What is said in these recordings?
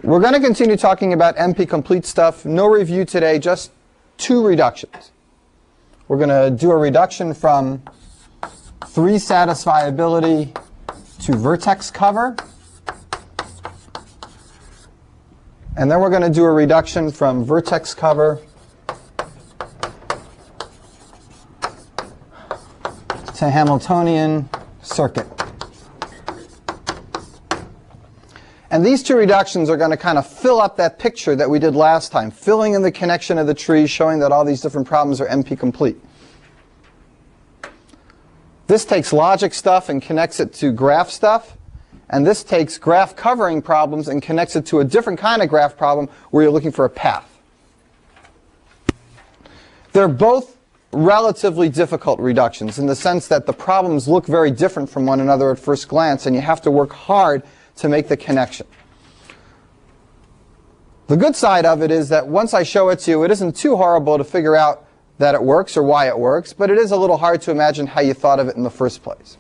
We're going to continue talking about NP-complete stuff. No review today, just 2 reductions. We're going to do a reduction from 3 satisfiability to vertex cover. And then we're going to do a reduction from vertex cover to Hamiltonian circuit. And these 2 reductions are going to kind of fill up that picture that we did last time, filling in the connection of the tree, showing that all these different problems are NP-complete. This takes logic stuff and connects it to graph stuff. And this takes graph covering problems and connects it to a different kind of graph problem where you're looking for a path. They're both relatively difficult reductions in the sense that the problems look very different from one another at first glance, and you have to work hard to make the connection. The good side of it is that once I show it to you, it isn't too horrible to figure out that it works or why it works, but it is a little hard to imagine how you thought of it in the first place.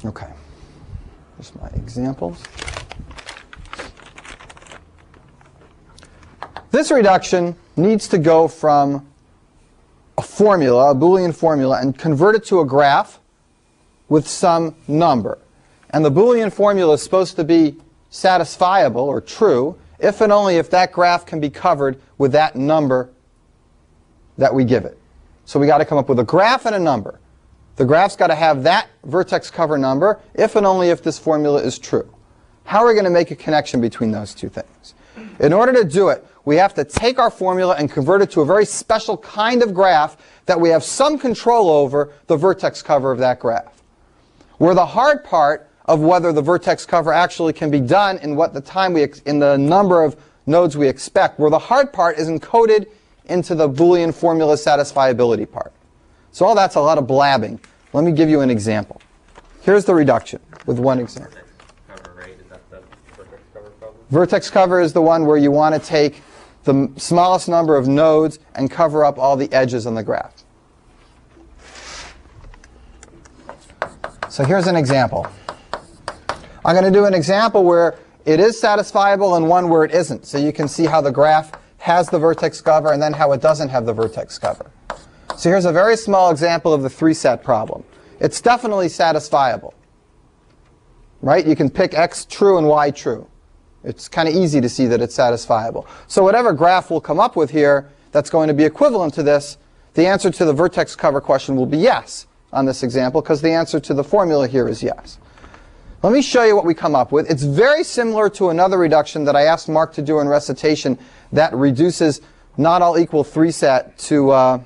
Okay, here's my examples. This reduction needs to go from a formula, a Boolean formula, and convert it to a graph with some number. And the Boolean formula is supposed to be satisfiable or true if and only if that graph can be covered with that number that we give it. So we got to come up with a graph and a number. The graph's got to have that vertex cover number if and only if this formula is true. How are we going to make a connection between those 2 things? In order to do it, we have to take our formula and convert it to a very special kind of graph that we have some control over the vertex cover of that graph. Where the hard part of whether the vertex cover actually can be done in what the time in the number of nodes we expect, where the hard part is encoded into the Boolean formula satisfiability part. So all that's a lot of blabbing. Let me give you an example. Here's the reduction with one example. Vertex cover, right? Is that the vertex cover problem? Vertex cover is the one where you want to take the smallest number of nodes and cover up all the edges on the graph. So here's an example. I'm going to do an example where it is satisfiable and one where it isn't. So you can see how the graph has the vertex cover and then how it doesn't have the vertex cover. So here's a very small example of the 3-set problem. It's definitely satisfiable. Right? You can pick x true and y true. It's kind of easy to see that it's satisfiable. So whatever graph we'll come up with here that's going to be equivalent to this, the answer to the vertex cover question will be yes on this example, because the answer to the formula here is yes. Let me show you what we come up with. It's very similar to another reduction that I asked Mark to do in recitation that reduces not all equal 3-set to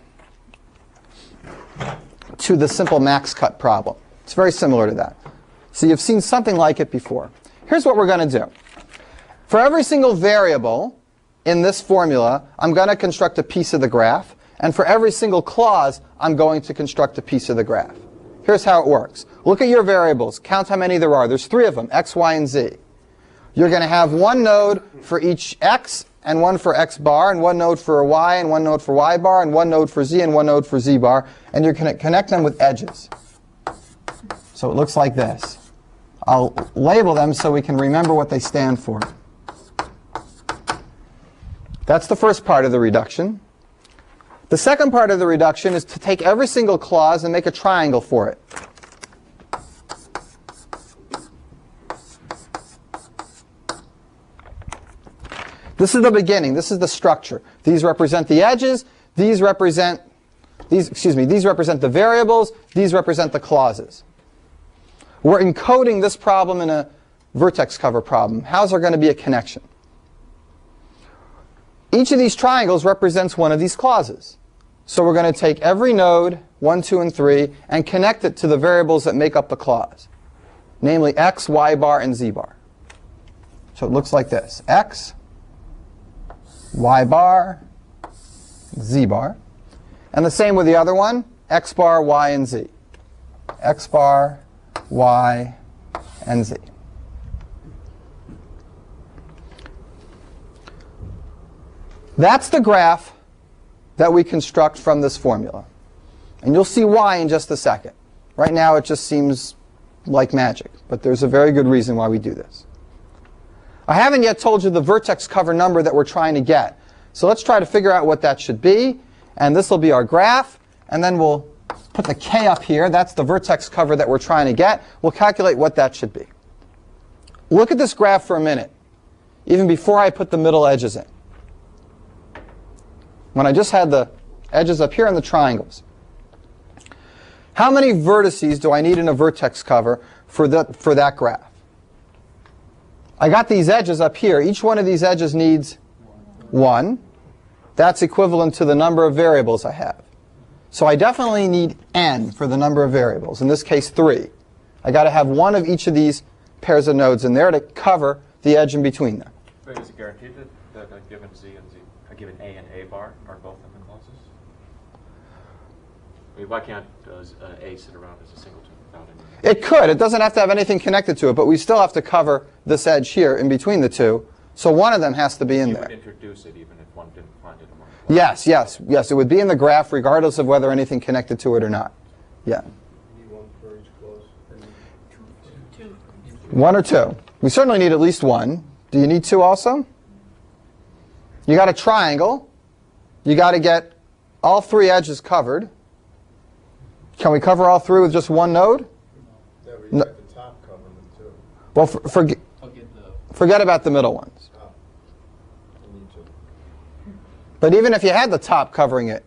the simple max cut problem. It's very similar to that. So you've seen something like it before. Here's what we're going to do. For every single variable in this formula, I'm going to construct a piece of the graph. And for every single clause, I'm going to construct a piece of the graph. Here's how it works. Look at your variables. Count how many there are. There's 3 of them, x, y, and z. You're going to have one node for each x, and one for x bar, and one node for a y, and one node for y bar, and one node for z, and one node for z bar. And you're going to connect them with edges. So it looks like this. I'll label them so we can remember what they stand for. That's the first part of the reduction. The second part of the reduction is to take every single clause and make a triangle for it. This is the beginning. This is the structure. These represent the edges. These represent the variables. These represent the clauses. We're encoding this problem in a vertex cover problem. How's there going to be a connection? Each of these triangles represents one of these clauses. So we're going to take every node, 1, 2, and 3, and connect it to the variables that make up the clause, namely x, y bar, and z bar. So it looks like this. X, y bar, z bar. And the same with the other one, x bar, y, and z. X bar, y, and z. That's the graph that we construct from this formula. And you'll see why in just a second. Right now it just seems like magic, but there's a very good reason why we do this. I haven't yet told you the vertex cover number that we're trying to get. So let's try to figure out what that should be. And this will be our graph. And then we'll put the k up here. That's the vertex cover that we're trying to get. We'll calculate what that should be. Look at this graph for a minute, even before I put the middle edges in. When I just had the edges up here and the triangles. How many vertices do I need in a vertex cover for that graph? I got these edges up here. Each one of these edges needs 1. That's equivalent to the number of variables I have. So I definitely need n for the number of variables, in this case 3. I got to have one of each of these pairs of nodes in there to cover the edge in between them. But is it guaranteed that a given z and z, a given a and a bar are both in the clauses? I mean, why can't a sit around as a singleton without any? It could. It doesn't have to have anything connected to it, but we still have to cover this edge here in between the two. So one of them has to be in there. You would introduce it even if one didn't find it among the Yes, clauses. yes, yes. It would be in the graph regardless of whether anything connected to it or not. Yeah. You need one for each clause. Two. 1 or 2. We certainly need at least 1. Do you need 2 also? You got a triangle. You got to get all 3 edges covered. Can we cover all 3 with just 1 node? Yeah, we No. get the top covered with 2. Well, forget about the middle ones. Oh. You need 2. But even if you had the top covering it,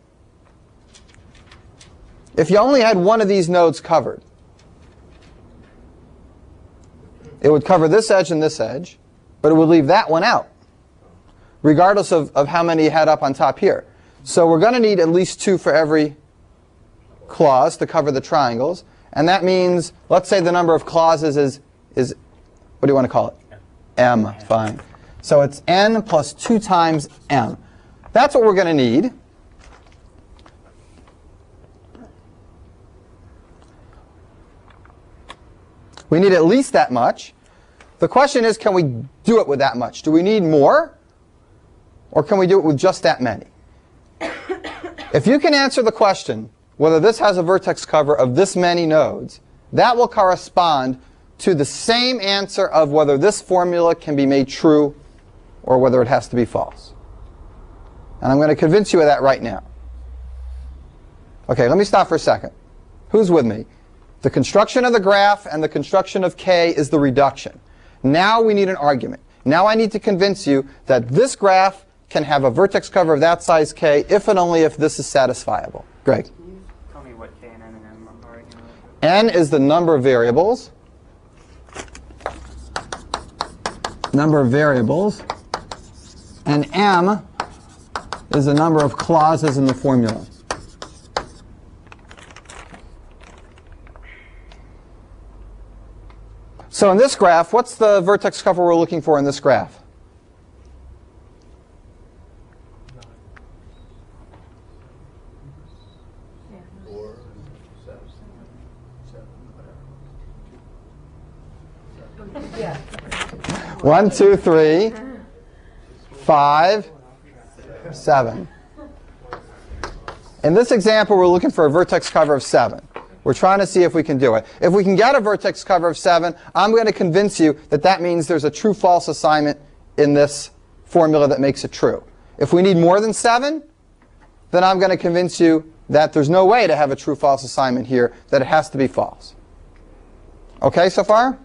if you only had one of these nodes covered, it would cover this edge and this edge, but it would leave that one out, regardless of how many you had up on top here. So we're going to need at least 2 for every clause to cover the triangles. And that means, let's say the number of clauses is what do you want to call it? M. Fine. So it's n plus 2 times m. That's what we're going to need. We need at least that much. The question is, can we do it with that much? Do we need more? Or can we do it with just that many? If you can answer the question whether this has a vertex cover of this many nodes, that will correspond to the same answer of whether this formula can be made true or whether it has to be false. And I'm going to convince you of that right now. Okay, let me stop for a second. Who's with me? The construction of the graph and the construction of k is the reduction. Now we need an argument. Now I need to convince you that this graph can have a vertex cover of that size k if and only if this is satisfiable. Greg? Can you tell me what k and n and m are again? N is the number of variables. And m is the number of clauses in the formula. So in this graph, what's the vertex cover we're looking for in this graph? Four, seven. 1, 2, 3, 5, 7. In this example, we're looking for a vertex cover of 7. We're trying to see if we can do it. If we can get a vertex cover of 7, I'm going to convince you that that means there's a true-false assignment in this formula that makes it true. If we need more than 7, then I'm going to convince you that there's no way to have a true-false assignment here, that it has to be false. Okay so far?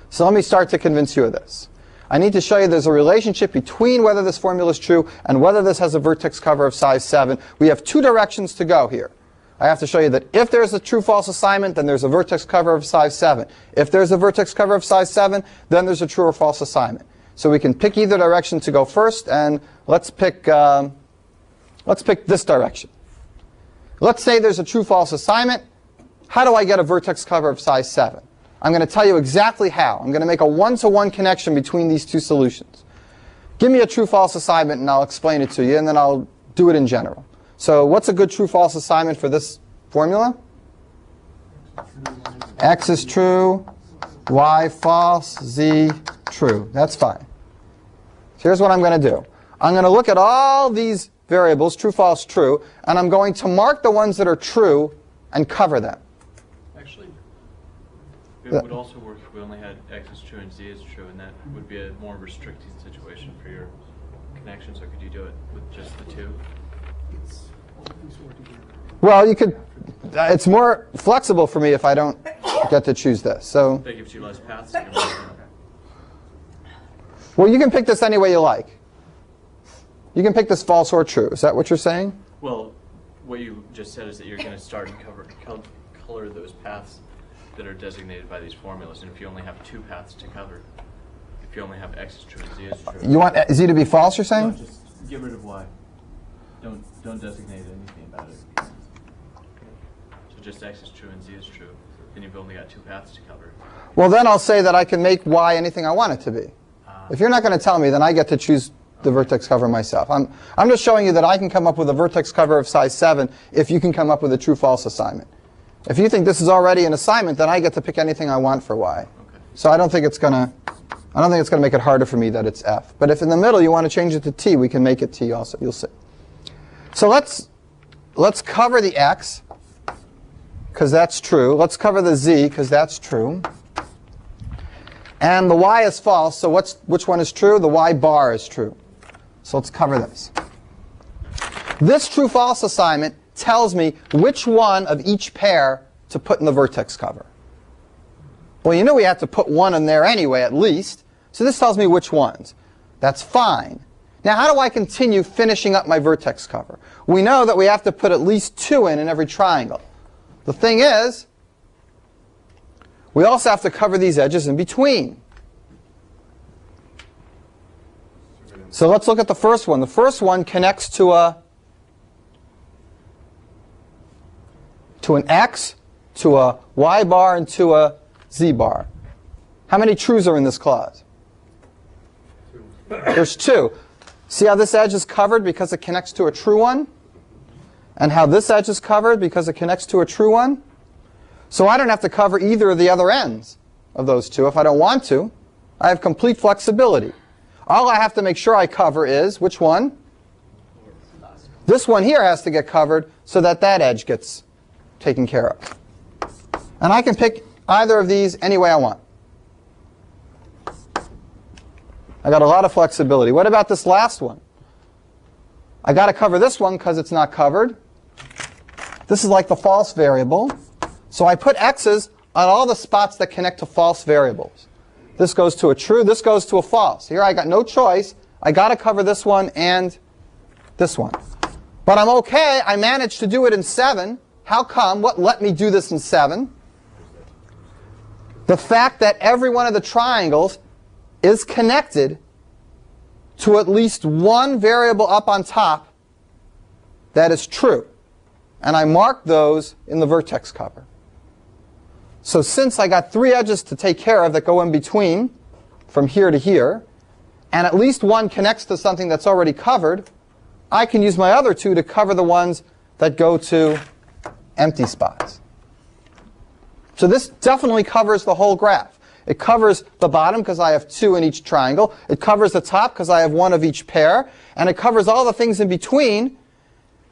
So let me start to convince you of this. I need to show you there's a relationship between whether this formula is true and whether this has a vertex cover of size 7. We have 2 directions to go here. I have to show you that if there's a true-false assignment, then there's a vertex cover of size 7. If there's a vertex cover of size 7, then there's a true or false assignment. So we can pick either direction to go first, and let's pick this direction. Let's say there's a true-false assignment. How do I get a vertex cover of size 7? I'm going to tell you exactly how. I'm going to make a one-to-one connection between these 2 solutions. Give me a true-false assignment, and I'll explain it to you, and then I'll do it in general. So what's a good true-false assignment for this formula? X is true, Y false, Z true. That's fine. So here's what I'm going to do. I'm going to look at all these variables, true, false, true, and I'm going to mark the ones that are true and cover them. Actually, It would also work if we only had x is true and z is true, and that would be a more restricted situation for your connection. So could you do it with just the two? Well, you could. It's more flexible for me if I don't get to choose this. So. That gives you less paths to combine. Well, you can pick this any way you like. You can pick this false or true. Is that what you're saying? Well, what you just said is that you're going to start and color those paths that are designated by these formulas. And if you only have two paths to cover, if you only have x is true and z is true. You want z to be false, you're saying? No, just get rid of y. Don't designate anything about it. So just x is true and z is true. Then you've only got two paths to cover. Well, then I'll say that I can make y anything I want it to be. If you're not going to tell me, then I get to choose the vertex cover myself. I'm just showing you that I can come up with a vertex cover of size 7 if you can come up with a true-false assignment. If you think this is already an assignment, then I get to pick anything I want for y. Okay. So I don't think it's going to make it harder for me that it's f. But if in the middle you want to change it to t, we can make it t also. You'll see. So let's cover the x, because that's true. Let's cover the z, because that's true. And the y is false, so which one is true? The y bar is true. So let's cover this. This true-false assignment tells me which one of each pair to put in the vertex cover. Well, you know we have to put one in there anyway, at least. So this tells me which ones. That's fine. Now, how do I continue finishing up my vertex cover? We know that we have to put at least 2 in every triangle. The thing is, we also have to cover these edges in between. So let's look at the first one. The first one connects to an x, to a y bar, and to a z bar. How many trues are in this clause? 2. There's 2. See how this edge is covered because it connects to a true one? And how this edge is covered because it connects to a true one? So I don't have to cover either of the other ends of those 2 if I don't want to. I have complete flexibility. All I have to make sure I cover is, which one? This one here has to get covered so that that edge gets taken care of. And I can pick either of these any way I want. I got a lot of flexibility. What about this last one? I got to cover this one because it's not covered. This is like the false variable. So I put x's on all the spots that connect to false variables. This goes to a true, this goes to a false. Here I got no choice. I got to cover this one and this one. But I'm okay. I managed to do it in 7. How come? What let me do this in 7? The fact that every one of the triangles is connected to at least one variable up on top that is true. And I mark those in the vertex cover. So since I got 3 edges to take care of that go in between, from here to here, and at least one connects to something that's already covered, I can use my other 2 to cover the ones that go to empty spots. So this definitely covers the whole graph. It covers the bottom because I have 2 in each triangle. It covers the top because I have 1 of each pair. And it covers all the things in between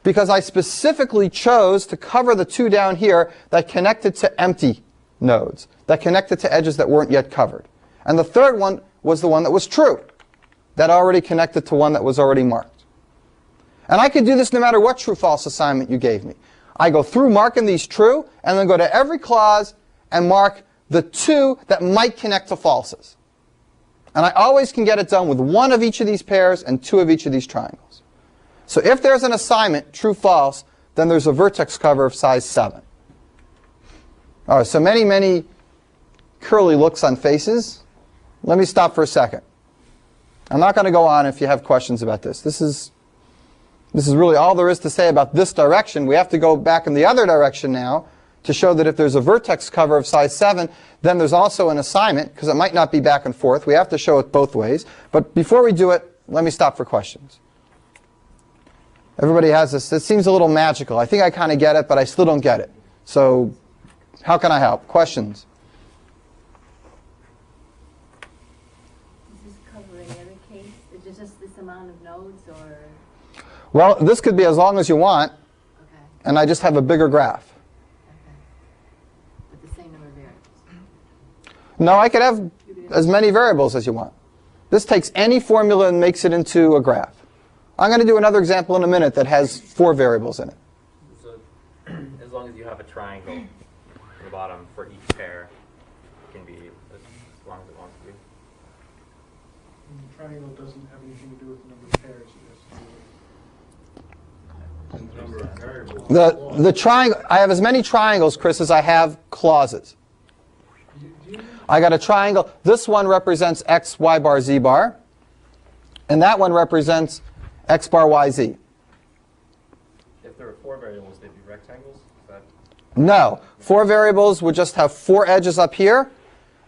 because I specifically chose to cover the 2 down here that connected to empty nodes, that connected to edges that weren't yet covered. And the third one was the one that was true, that already connected to one that was already marked. And I could do this no matter what true-false assignment you gave me. I go through marking these true, and then go to every clause and mark the 2 that might connect to falses. And I always can get it done with 1 of each of these pairs and 2 of each of these triangles. So if there's an assignment, true-false, then there's a vertex cover of size 7. All right, so many curly looks on faces. Let me stop for a second. I'm not going to go on if you have questions about this. This is really all there is to say about this direction. We have to go back in the other direction now to show that if there's a vertex cover of size 7, then there's also an assignment, because it might not be back and forth. We have to show it both ways. But before we do it, let me stop for questions. Everybody has this. It seems a little magical. I think I kind of get it, but I still don't get it. So how can I help? Questions? Is this covering every case? Is it just this amount of nodes, or? Well, this could be as long as you want, Okay. and I just have a bigger graph. Okay. With the same number of variables. No, I could have as many variables as you want. This takes any formula and makes it into a graph. I'm going to do another example in a minute that has 4 variables in it. So as long as you have a triangle in the bottom for each pair, it can be as long as it wants to be. And the triangle doesn't have anything to do with the number of pairs. It has to do with the number of variables. The triangle, I have as many triangles, Chris, as I have clauses. I got a triangle. This one represents x, y bar, z bar. And that one represents x bar, y, z. If there were 4 variables, they'd be rectangles? Is that No. 4 variables would just have 4 edges up here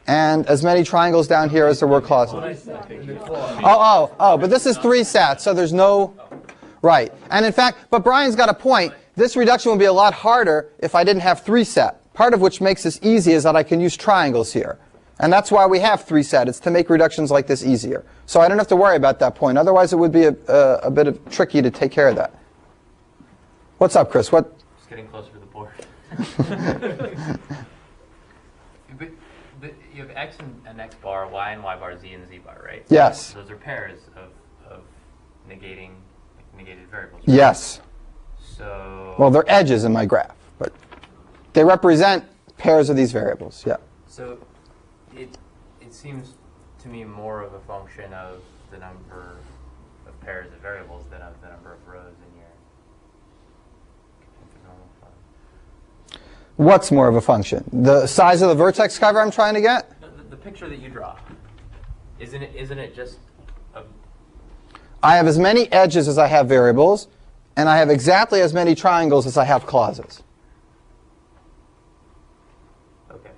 and as many triangles down here as there were clauses. But this is 3 sats, so there's no... Right. And in fact, but Brian's got a point. This reduction would be a lot harder if I didn't have 3 sat. Part of which makes this easy is that I can use triangles here. And that's why we have 3 sat. It's to make reductions like this easier. So I don't have to worry about that point. Otherwise, it would be a bit of tricky to take care of that. What's up, Chris? What? Just getting closer to the board. but you have x and x bar, y and y bar, z and z bar, right? Yes. Those are pairs of negated variables. Right? Yes. So. Well, they're edges in my graph, but they represent pairs of these variables. Yeah. So it seems to me more of a function of the number of pairs of variables than of the number of rows in your normal file. What's more of a function? The size of the vertex cover I'm trying to get? The picture that you draw, isn't it just a... I have as many edges as I have variables, and I have exactly as many triangles as I have clauses. Okay.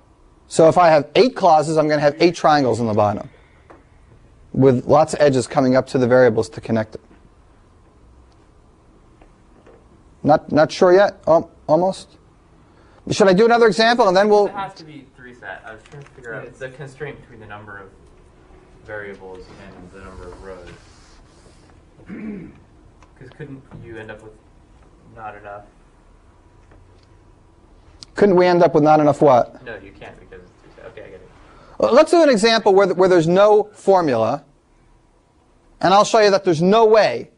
So if I have 8 clauses, I'm going to have 8 triangles on the bottom with lots of edges coming up to the variables to connect it. Not sure yet? Almost? Should I do another example and then we'll... It has to be 3 sat. I was trying to figure out the constraint between the number of variables and the number of rows. Because couldn't you end up with not enough? Couldn't we end up with not enough what? No, you can't because it's 3 sat. Okay, I get it. Well, let's do an example where there's no formula, and I'll show you that there's no way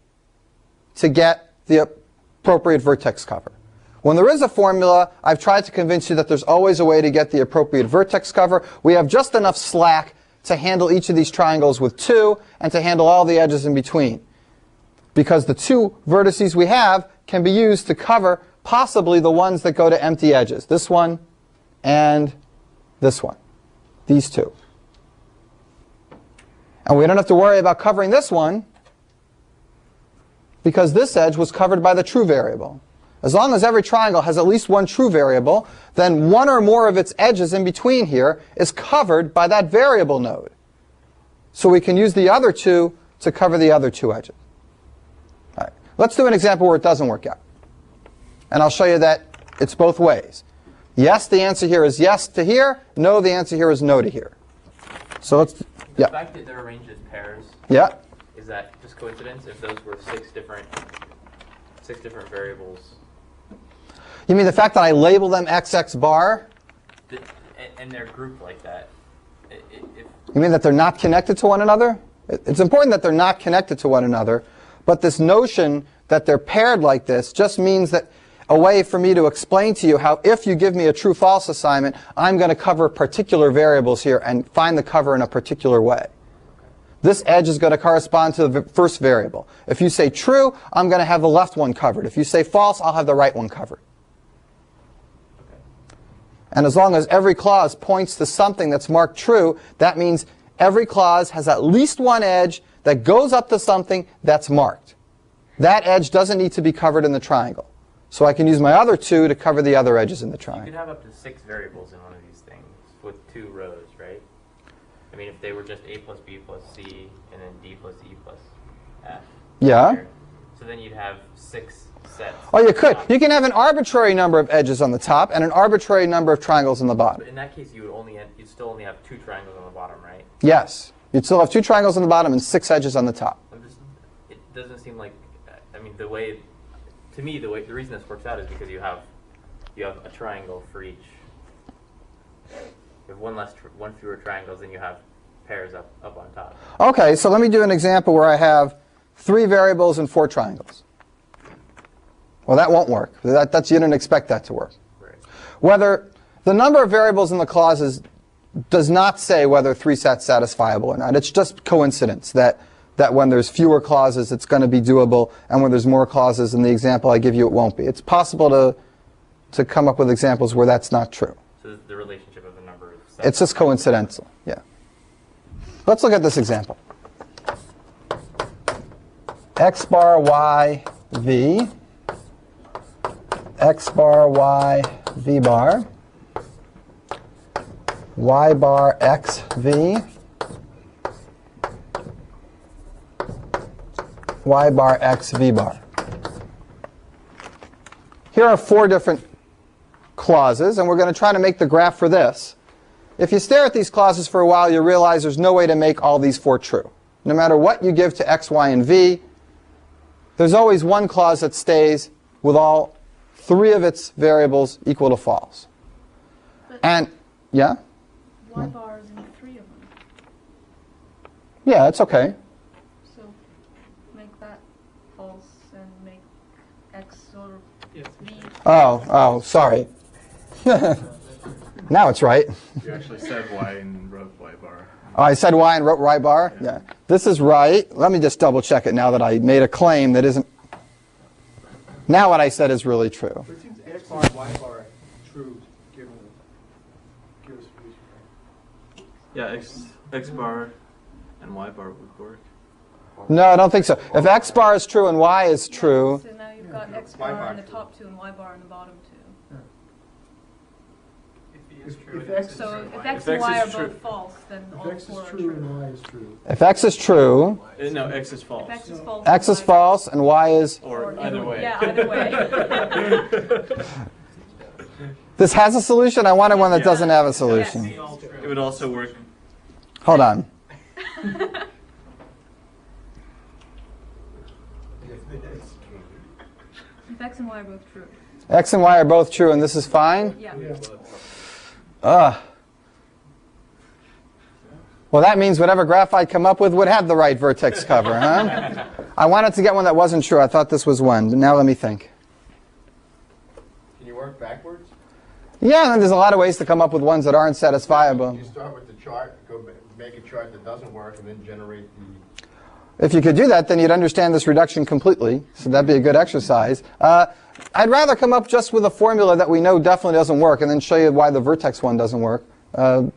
to get the appropriate vertex cover. When there is a formula, I've tried to convince you that there's always a way to get the appropriate vertex cover. We have just enough slack to handle each of these triangles with 2 and to handle all the edges in between. Because the 2 vertices we have can be used to cover possibly the ones that go to empty edges. This one and this one. These 2. And we don't have to worry about covering this one because this edge was covered by the true variable. As long as every triangle has at least one true variable, then one or more of its edges in between here is covered by that variable node. So we can use the other 2 to cover the other 2 edges. All right. Let's do an example where it doesn't work out. And I'll show you that it's both ways. Yes, the answer here is yes to here. No, the answer here is no to here. So let's, The fact that they're arranged as pairs, yeah. is that just coincidence? If those were 6 different variables, You mean the fact that I label them XX bar? and they're grouped like that, You mean that they're not connected to one another? It's important that they're not connected to one another, but this notion that they're paired like this just means that a way for me to explain to you how if you give me a true-false assignment, I'm going to cover particular variables here and find the cover in a particular way. This edge is going to correspond to the first variable. If you say true, I'm going to have the left one covered. If you say false, I'll have the right one covered. And as long as every clause points to something that's marked true, that means every clause has at least one edge that goes up to something that's marked. That edge doesn't need to be covered in the triangle. So I can use my other 2 to cover the other edges in the you triangle. could have up to 6 variables in one of these things with 2 rows, right? I mean, if they were just a plus b plus c and then d plus e plus f. Yeah. Here, so then you'd have 6 sets. Oh, you could. You can have an arbitrary number of edges on the top and an arbitrary number of triangles on the bottom. But in that case, you'd still only have 2 triangles on the bottom, right? Yes. You'd still have 2 triangles on the bottom and 6 edges on the top. It doesn't seem like, I mean, the reason this works out is because you have a triangle for each You have one fewer triangles, and you have pairs up on top. Okay, so let me do an example where I have 3 variables and 4 triangles. Well, that won't work. You didn't expect that to work. Right. Whether the number of variables in the clauses does not say whether 3 sets satisfiable or not. It's just coincidence that when there's fewer clauses, it's going to be doable, and when there's more clauses in the example I give you, it won't be. It's possible to come up with examples where that's not true. So the relationship of the number of sets. It's just coincidental. Yeah. Let's look at this example. X bar y v, X bar y v bar, y bar x v, y bar x v bar. Here are 4 different clauses, and we're going to try to make the graph for this. If you stare at these clauses for a while, you realize there's no way to make all these 4 true. No matter what you give to x, y, and v, there's always one clause that stays with all 3 of its variables equal to false. But And, yeah? y bar is in 3 of them. Yeah, it's okay. So make that false and make x sort of v. Oh, sorry. Now it's right. You actually said y and wrote y bar. Oh, I said y and wrote y bar? Yeah. This is right. Let me just double check it now that I made a claim that isn't. Now what I said is really true. But it seems X bar and Y bar true given the solution. Yeah, x bar and y bar would work. No, I don't think so. If x bar is true and y is true, So now you've got x bar in the top 2 and y bar in the bottom 2. If X So if If x and X y are is true- both false, then all if X 4 is are true and Y is true. if x is true, No, x is false. If x is false, x is false and y is. Or either way. Yeah, either way. This has a solution? I wanted one that doesn't have a solution. It would also work. Hold on. If x and y are both true. X and y are both true and this is fine? Yeah. Well, that means whatever graph I come up with would have the right vertex cover, huh? I wanted to get one that wasn't true. I thought this was one, but now let me think. Can you work backwards? Yeah, and there's a lot of ways to come up with ones that aren't satisfiable. You start with the chart, make a chart that doesn't work, and then generate the... If you could do that, then you'd understand this reduction completely, so that'd be a good exercise. I'd rather come up just with a formula that we know definitely doesn't work and then show you why the vertex one doesn't work. But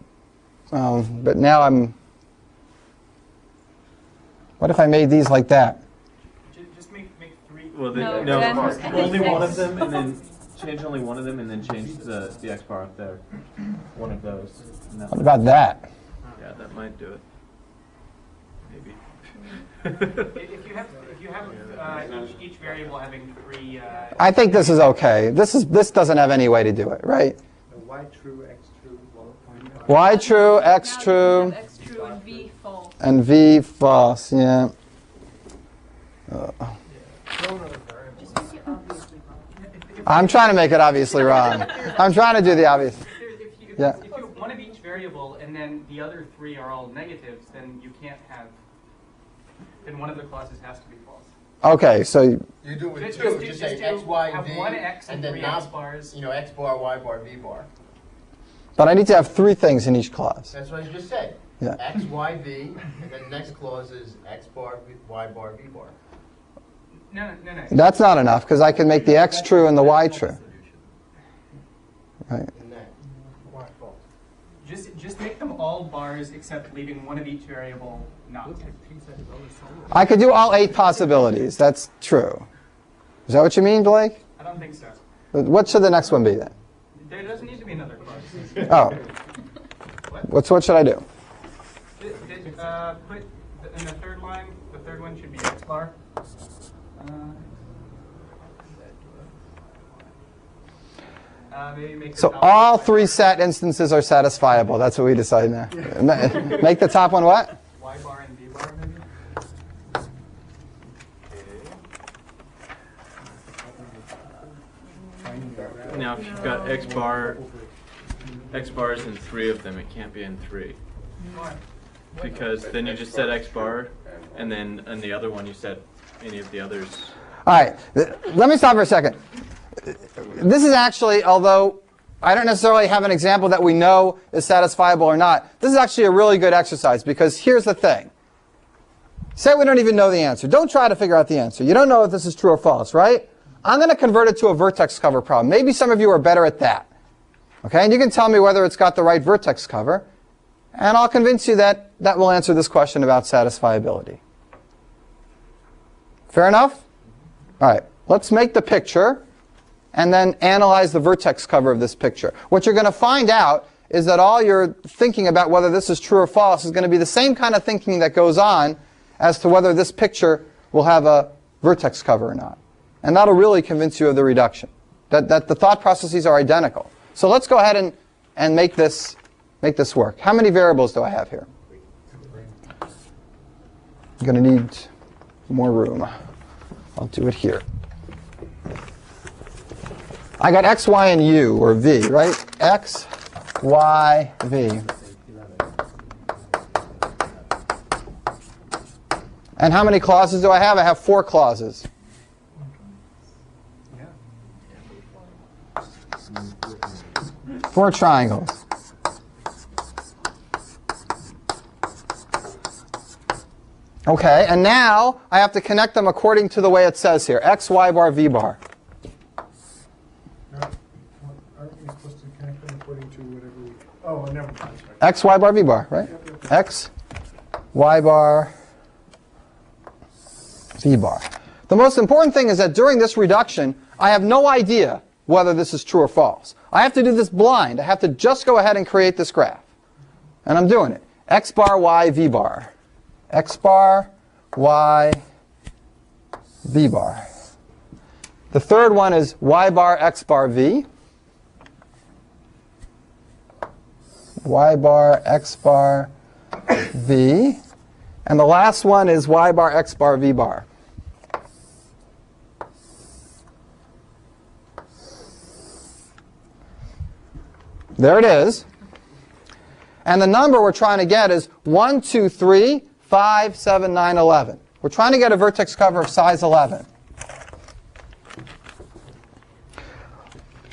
now what if I made these like that? Just make 3. Well, No, no, then only X. one of them, and then change only one of them, and then change the x bar up there. One of those. And that What about that? Yeah, that might do it. Maybe. If you have each variable having 3. I think this is okay. This doesn't have any way to do it, right? Y true, X true, Y true, X Now true, you have x true and v false. and V false, yeah. I'm trying to make it obviously wrong. I'm trying to do the obvious. Yeah. If you have one of each variable and then the other 3 are all negatives, then you can't have. Then one of the clauses has to be false. Okay, so You do it with 2, just say do- X, Y, have V, one X and then 3 not, X bars. X bar, Y bar, V bar. but I need to have 3 things in each clause. That's what I just said. Yeah. X, Y, V, and then next clause is X bar, Y bar, V bar. No. That's not enough because I can make the X true and the Y true. Right. And that. Y false. Just make them all bars except leaving one of each variable not. I could do all 8 possibilities. That's true. Is that what you mean, Blake? I don't think so. What should the next one be then? There doesn't need to be another clause. Oh. What should I do? Put in the third line. The third one should be X bar. Maybe make the So top all one 3 set instances are satisfiable. That's what we decide now. Make the top one what? Y bar and V bar maybe. Now, if you've got x bar X bar is in 3 of them. It can't be in 3. Why? Because then you just said X bar, and then in the other one you said any of the others. All right, let me stop for a second. This is actually, although I don't necessarily have an example that we know is satisfiable or not, this is actually a really good exercise, because here's the thing. Say we don't even know the answer. Don't try to figure out the answer. You don't know if this is true or false, right? I'm going to convert it to a vertex cover problem. Maybe some of you are better at that. Okay, and you can tell me whether it's got the right vertex cover, and I'll convince you that that will answer this question about satisfiability. Fair enough? All right, let's make the picture and then analyze the vertex cover of this picture. What you're going to find out is that all your thinking about whether this is true or false is going to be the same kind of thinking that goes on as to whether this picture will have a vertex cover or not. And that'll really convince you of the reduction, that the thought processes are identical. So let's go ahead and make this work. How many variables do I have here? I'm going to need more room. I'll do it here. I got x, y, and u, or v, right? X, y, v. And how many clauses do I have? I have 4 clauses. Four triangles. Okay, and now I have to connect them according to the way it says here. X, y bar, v bar. Aren't we supposed to connect them according to whatever we... Oh, never mind. Sorry. X, y bar, v bar, right? Yep. X, y bar, v bar. The most important thing is that during this reduction, I have no idea whether this is true or false. I have to do this blind. I have to just go ahead and create this graph. And I'm doing it. X bar, y, v bar. X bar, y, v bar. The third one is y bar, x bar, v. Y bar, x bar, v. And the last one is y bar, x bar, v bar. There it is. And the number we're trying to get is 1, 2, 3, 5, 7, 9, 11. We're trying to get a vertex cover of size 11.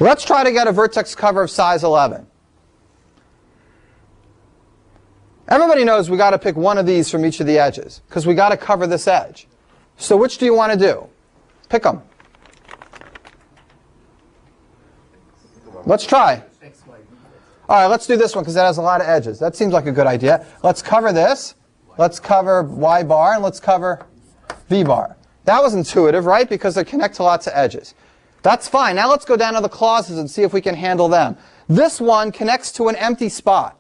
Let's try to get a vertex cover of size 11. Everybody knows we got to pick one of these from each of the edges, because we got to cover this edge. So which do you want to do? Pick them. Let's try. All right, let's do this one because it has a lot of edges. That seems like a good idea. Let's cover this. Let's cover y bar, and let's cover v bar. That was intuitive, right? Because they connect to lots of edges. That's fine. Now let's go down to the clauses and see if we can handle them. This one connects to an empty spot.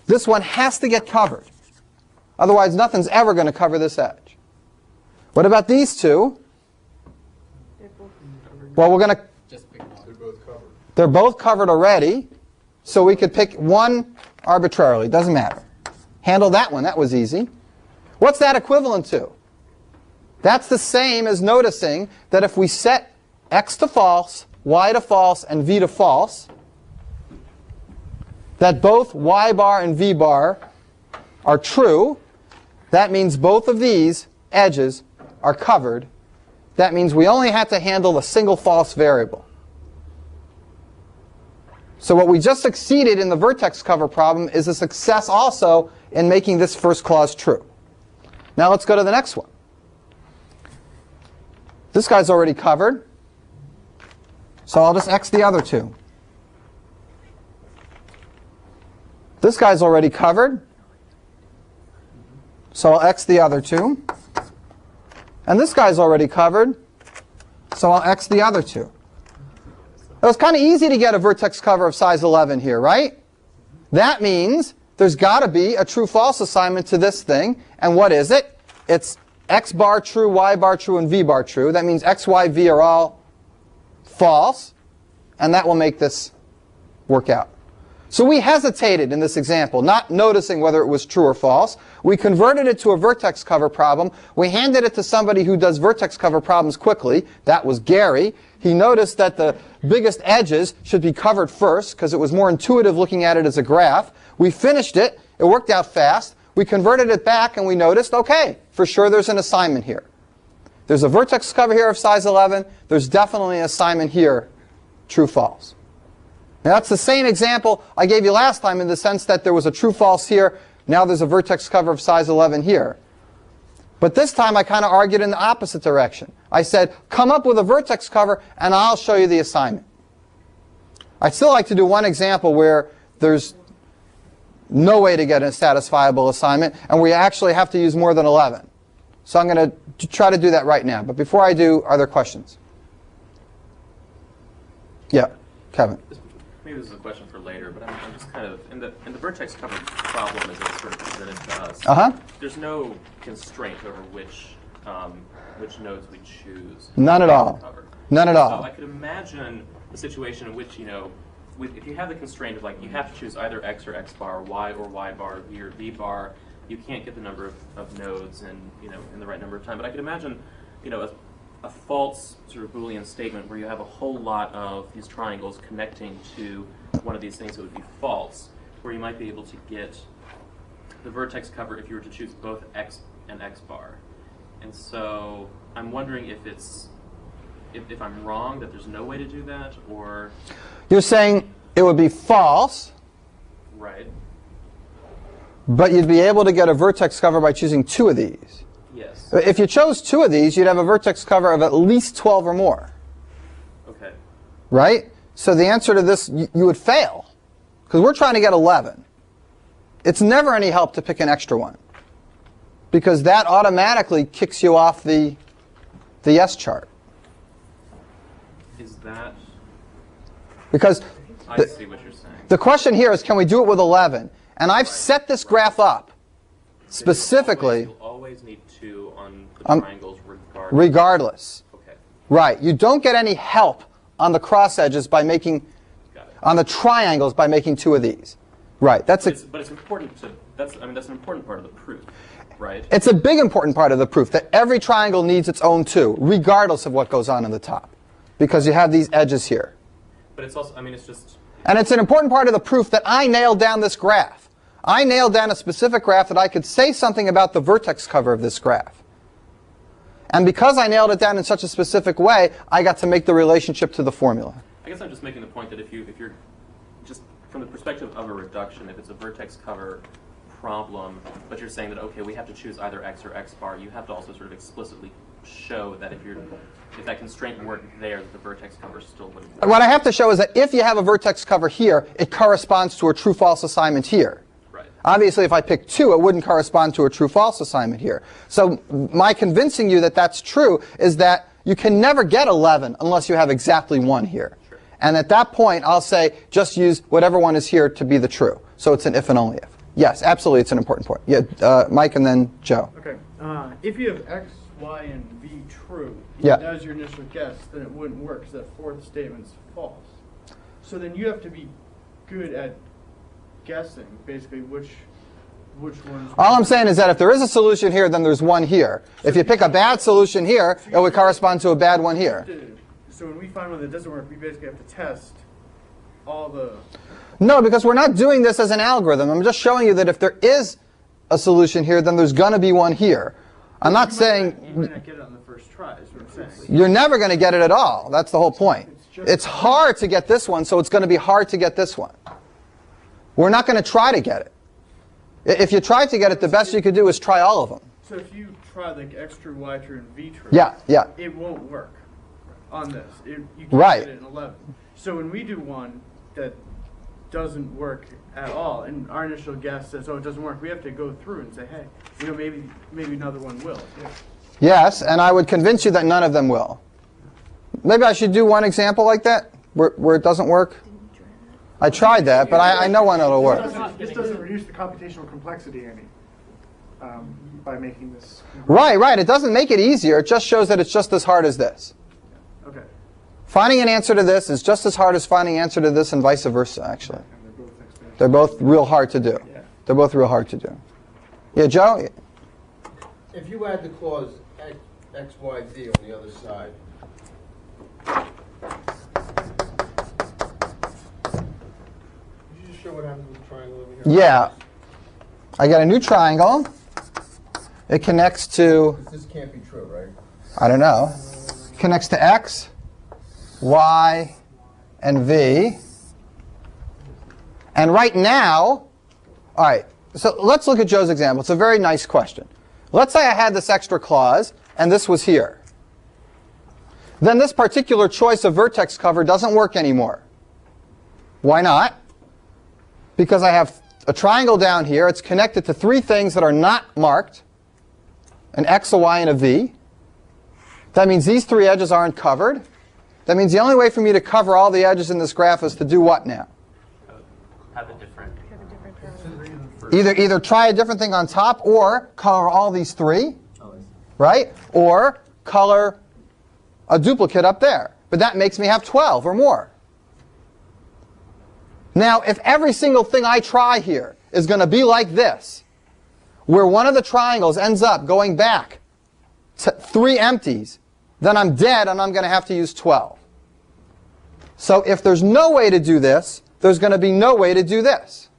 This one has to get covered. Otherwise, nothing's ever going to cover this edge. What about these two? Well, we're going to... They're both covered already. So we could pick one arbitrarily. Doesn't matter. Handle that one. That was easy. What's that equivalent to? That's the same as noticing that if we set x to false, y to false, and v to false, that both y bar and v bar are true. That means both of these edges are covered. That means we only had to handle a single false variable. So what we just succeeded in the vertex cover problem is a success also in making this first clause true. Now let's go to the next one. This guy's already covered, so I'll just x the other two. This guy's already covered, so I'll x the other two. And this guy's already covered, so I'll x the other two. It was kind of easy to get a vertex cover of size 11 here, right? That means there's got to be a true-false assignment to this thing. And what is it? It's x bar true, y bar true, and v bar true. That means x, y, v are all false. And that will make this work out. So we hesitated in this example, not noticing whether it was true or false. We converted it to a vertex cover problem. We handed it to somebody who does vertex cover problems quickly. That was Gary. He noticed that the biggest edges should be covered first because it was more intuitive looking at it as a graph. We finished it. It worked out fast. We converted it back and we noticed, okay, for sure there's an assignment here. There's a vertex cover here of size 11. There's definitely an assignment here, true, false. Now that's the same example I gave you last time in the sense that there was a true, false here. Now there's a vertex cover of size 11 here. But this time I kind of argued in the opposite direction. I said, come up with a vertex cover and I'll show you the assignment. I'd still like to do one example where there's no way to get a satisfiable assignment and we actually have to use more than 11. So I'm going to try to do that right now. But before I do, are there questions? Yeah, Kevin. Maybe this is a question for later, but I'm just kind of in the vertex cover problem as it's sort of presented to us. There's no constraint over which nodes we choose. None at all. Cover. None at all. So I could imagine a situation in which if you have the constraint of you have to choose either x or x bar, y or y bar, v or v bar, you can't get the number of nodes in the right number of time. But I could imagine a false sort of Boolean statement where you have a whole lot of these triangles connecting to one of these things that would be false, where you might be able to get the vertex cover if you were to choose both x and x bar. And so I'm wondering if I'm wrong that there's no way to do that, or you're saying it would be false, right? But you'd be able to get a vertex cover by choosing two of these. Yes. If you chose two of these, you'd have a vertex cover of at least 12 or more. Okay. Right? So the answer to this, you would fail. Because we're trying to get 11. It's never any help to pick an extra one. Because that automatically kicks you off the yes chart. Is that... Because I see what you're saying. The question here is, can we do it with 11? And I've set this graph up specifically. You'll always need 2 on the triangles regardless. Okay. Right. You don't get any help on the cross edges by making, on the triangles by making 2 of these. Right. But it's important to, that's an important part of the proof, right? It's a big important part of the proof that every triangle needs its own 2, regardless of what goes on in the top. Because you have these edges here. But it's also, it's just... And it's an important part of the proof that I nailed down this graph. I nailed down a specific graph that I could say something about the vertex cover of this graph. And because I nailed it down in such a specific way, I got to make the relationship to the formula. I guess I'm just making the point that if you're just from the perspective of a reduction, if it's a vertex cover problem, but you're saying that, okay, we have to choose either x or x bar, you have to also sort of explicitly show that if that constraint weren't there, that the vertex cover still wouldn't work. What I have to show is that if you have a vertex cover here, it corresponds to a true-false assignment here. Right. Obviously, if I pick 2, it wouldn't correspond to a true-false assignment here. So my convincing you that that's true is that you can never get 11 unless you have exactly 1 here. Sure. And at that point, I'll say just use whatever one is here to be the true. So it's an if and only if. Yes, absolutely, it's an important point. Yeah, Mike and then Joe. Okay. If you have x, y, and v true, yeah, that was your initial guess, then it wouldn't work because that fourth statement's false. So then you have to be good at guessing, basically, which ones. All I'm saying is that if there is a solution here, then there's one here. If you pick a bad solution here, it would correspond to a bad one here. So when we find one that doesn't work, we basically have to test all the... No, because we're not doing this as an algorithm. I'm just showing you that if there is a solution here, then there's going to be one here. I'm not saying... You might not get it on the first try, is what I'm saying. You're never going to get it at all. That's the whole point. It's hard to get this one, so it's going to be hard to get this one. We're not going to try to get it. If you try to get it, the best you could do is try all of them. So if you try like x true, y true, and v true, yeah, it won't work on this. You can't right. get it in 11. So when we do one that doesn't work at all, and our initial guess says, oh, it doesn't work, we have to go through and say, hey, maybe another one will. Yeah. Yes, and I would convince you that none of them will. Maybe I should do one example like that, where it doesn't work. I tried that, but I know one that'll work. This doesn't reduce the computational complexity any by making this. Right. It doesn't make it easier. It just shows that it's just as hard as this. Okay. Finding an answer to this is just as hard as finding an answer to this and vice versa, actually. And they're both exponential. They're both real hard to do. They're both real hard to do. Yeah, Joe? If you add the clause X, Y, Z on the other side, could you just show what happens with the triangle over here? Yeah. I got a new triangle. It connects to, This can't be true, right? I don't know, connects to X, Y, and V. And right now, all right, so let's look at Joe's example. It's a very nice question. Let's say I had this extra clause, and this was here. Then this particular choice of vertex cover doesn't work anymore. Why not? Because I have a triangle down here. It's connected to three things that are not marked, an X, a Y, and a V. That means these three edges aren't covered. That means the only way for me to cover all the edges in this graph is to do what now? Have a different. Either try a different thing on top or color all these three, right? Or color a duplicate up there. But that makes me have 12 or more. Now, if every single thing I try here is going to be like this, where one of the triangles ends up going back to 3 empties, then I'm dead and I'm going to have to use 12. So if there's no way to do this, there's going to be no way to do this.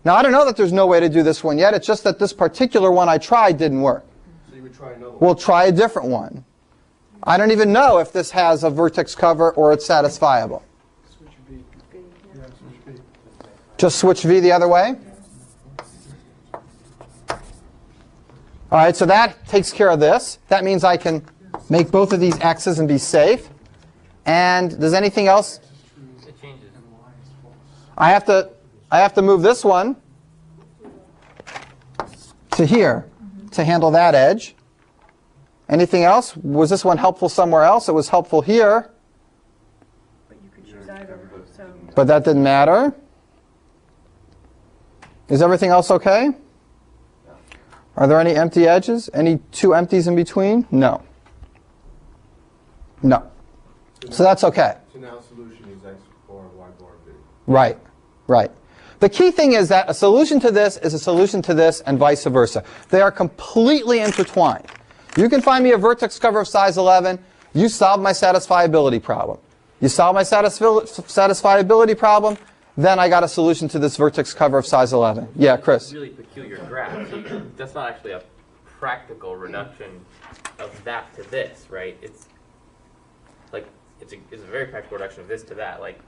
Now, I don't know that there's no way to do this one yet. It's just that this particular one I tried didn't work. So you would try another one. We'll try a different one. I don't even know if this has a vertex cover or it's satisfiable. Switch B. Yeah, switch B. Just switch V the other way. All right, so that takes care of this. That means I can make both of these X's and be safe. And does anything else? It changes. I have to move this one to here to handle that edge. Anything else? Was this one helpful somewhere else? It was helpful here. But you could choose either, so. But that didn't matter. Is everything else okay? Are there any empty edges? Any 2 empties in between? No. No. So that's okay. So now solution is X bar, Y bar, B. Right. Right. The key thing is that a solution to this is a solution to this and vice versa. They are completely intertwined. You can find me a vertex cover of size 11. You solve my satisfiability problem. You solve my satisfiability problem, then I got a solution to this vertex cover of size 11. Yeah, Chris? It's a really peculiar graph. That's not actually a practical reduction of that to this, right? It's like it's a very practical reduction of this to that. Like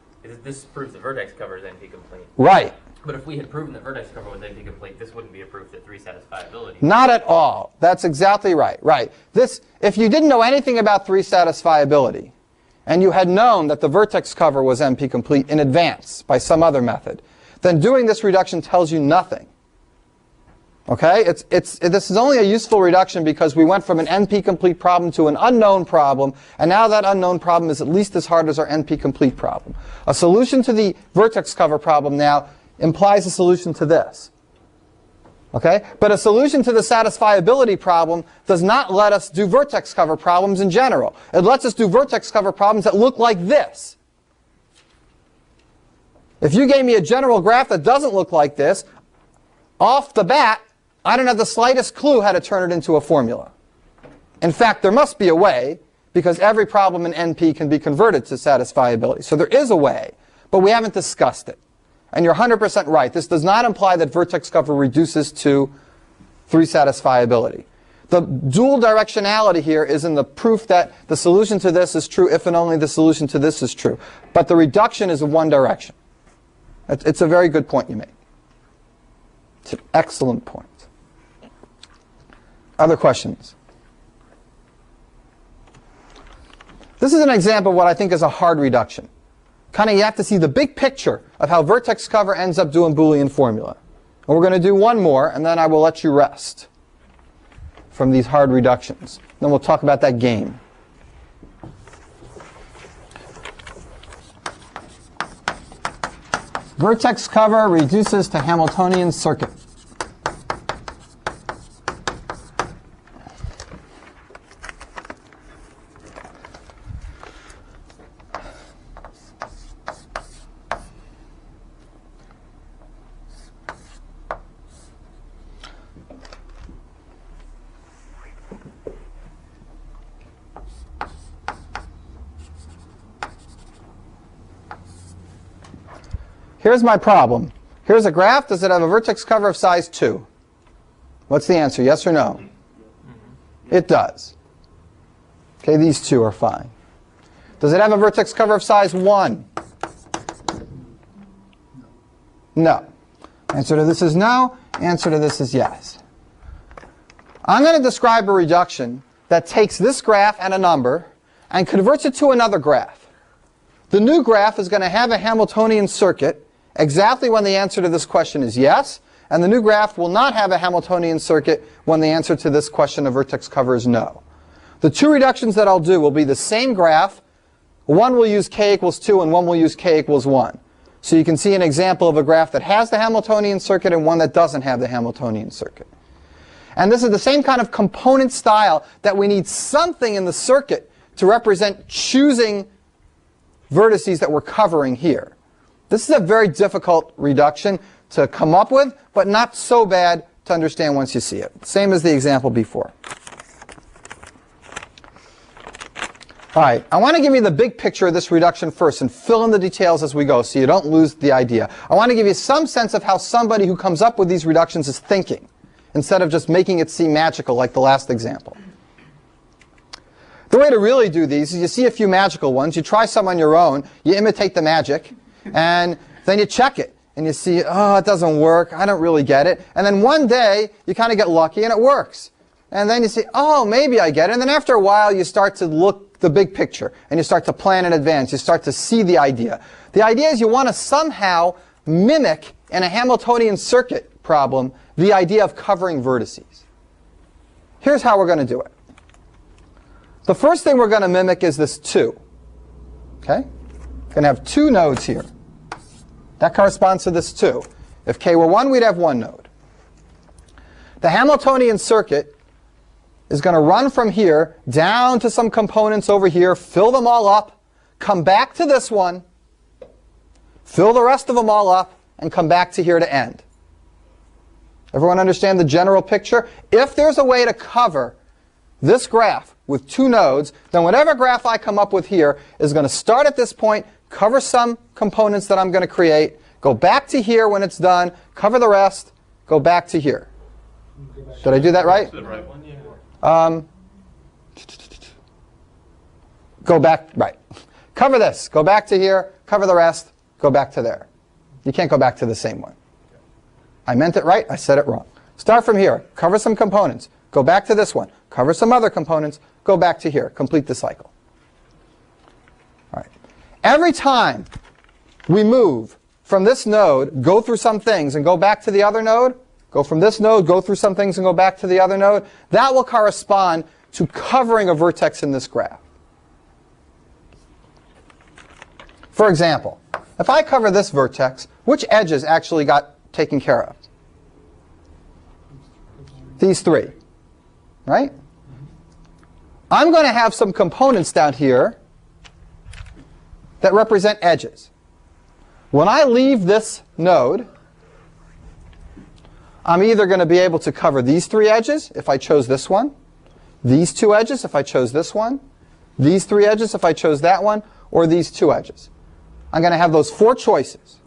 this proves the vertex cover is NP complete. Right. But if we had proven that vertex cover was NP complete, this wouldn't be a proof that 3 satisfiability. Not at all. That's exactly right. Right. This, if you didn't know anything about 3 satisfiability, and you had known that the vertex cover was NP complete in advance by some other method, then doing this reduction tells you nothing. Okay? This is only a useful reduction because we went from an NP complete problem to an unknown problem, and now that unknown problem is at least as hard as our NP complete problem. A solution to the vertex cover problem now implies a solution to this. Okay? But a solution to the satisfiability problem does not let us do vertex cover problems in general. It lets us do vertex cover problems that look like this. If you gave me a general graph that doesn't look like this, off the bat, I don't have the slightest clue how to turn it into a formula. In fact, there must be a way, because every problem in NP can be converted to satisfiability. So there is a way, but we haven't discussed it. And you're 100% right. This does not imply that vertex cover reduces to 3 satisfiability. The dual directionality here is in the proof that the solution to this is true if and only the solution to this is true. But the reduction is in one direction. It's a very good point you made. It's an excellent point. Other questions? This is an example of what I think is a hard reduction. Kind of you have to see the big picture of how vertex cover ends up doing Boolean formula. And we're going to do one more, and then I will let you rest from these hard reductions. Then we'll talk about that game. Vertex cover reduces to Hamiltonian circuit. Here's my problem. Here's a graph. Does it have a vertex cover of size 2? What's the answer, yes or no? It does. Okay, these two are fine. Does it have a vertex cover of size 1? No. Answer to this is no. Answer to this is yes. I'm going to describe a reduction that takes this graph and a number and converts it to another graph. The new graph is going to have a Hamiltonian circuit exactly when the answer to this question is yes, and the new graph will not have a Hamiltonian circuit when the answer to this question of vertex cover is no. The two reductions that I'll do will be the same graph. One will use k equals 2 and one will use k equals 1. So you can see an example of a graph that has the Hamiltonian circuit and one that doesn't have the Hamiltonian circuit. And this is the same kind of component style that we need something in the circuit to represent choosing vertices that we're covering here. This is a very difficult reduction to come up with, but not so bad to understand once you see it. Same as the example before. All right, I want to give you the big picture of this reduction first and fill in the details as we go so you don't lose the idea. I want to give you some sense of how somebody who comes up with these reductions is thinking, instead of just making it seem magical like the last example. The way to really do these is you see a few magical ones, you try some on your own, you imitate the magic, and then you check it. And you see, oh, it doesn't work, I don't really get it. And then one day, you kind of get lucky and it works. And then you say, oh, maybe I get it. And then after a while, you start to look the big picture, and you start to plan in advance. You start to see the idea. The idea is you want to somehow mimic, in a Hamiltonian circuit problem, the idea of covering vertices. Here's how we're going to do it. The first thing we're going to mimic is this 2. Okay? We're going to have 2 nodes here. That corresponds to this 2. If k were 1, we'd have 1 node. The Hamiltonian circuit is going to run from here down to some components over here, fill them all up, come back to this one, fill the rest of them all up, and come back to here to end. Everyone understand the general picture? If there's a way to cover this graph with 2 nodes, then whatever graph I come up with here is going to start at this point, cover some components that I'm going to create, go back to here when it's done, cover the rest, go back to here. Did I do that right? Go back, right. Cover this, go back to here, cover the rest, go back to there. You can't go back to the same one. I meant it right, I said it wrong. Start from here, cover some components, go back to this one, cover some other components, go back to here, complete the cycle. All right. Every time we move from this node, go through some things, and go back to the other node, go from this node, go through some things, and go back to the other node, that will correspond to covering a vertex in this graph. For example, if I cover this vertex, which edges actually got taken care of? These 3, right? I'm going to have some components down here that represent edges. When I leave this node, I'm either going to be able to cover these 3 edges if I chose this one, these 2 edges if I chose this one, these 3 edges if I chose that one, or these 2 edges. I'm going to have those 4 choices.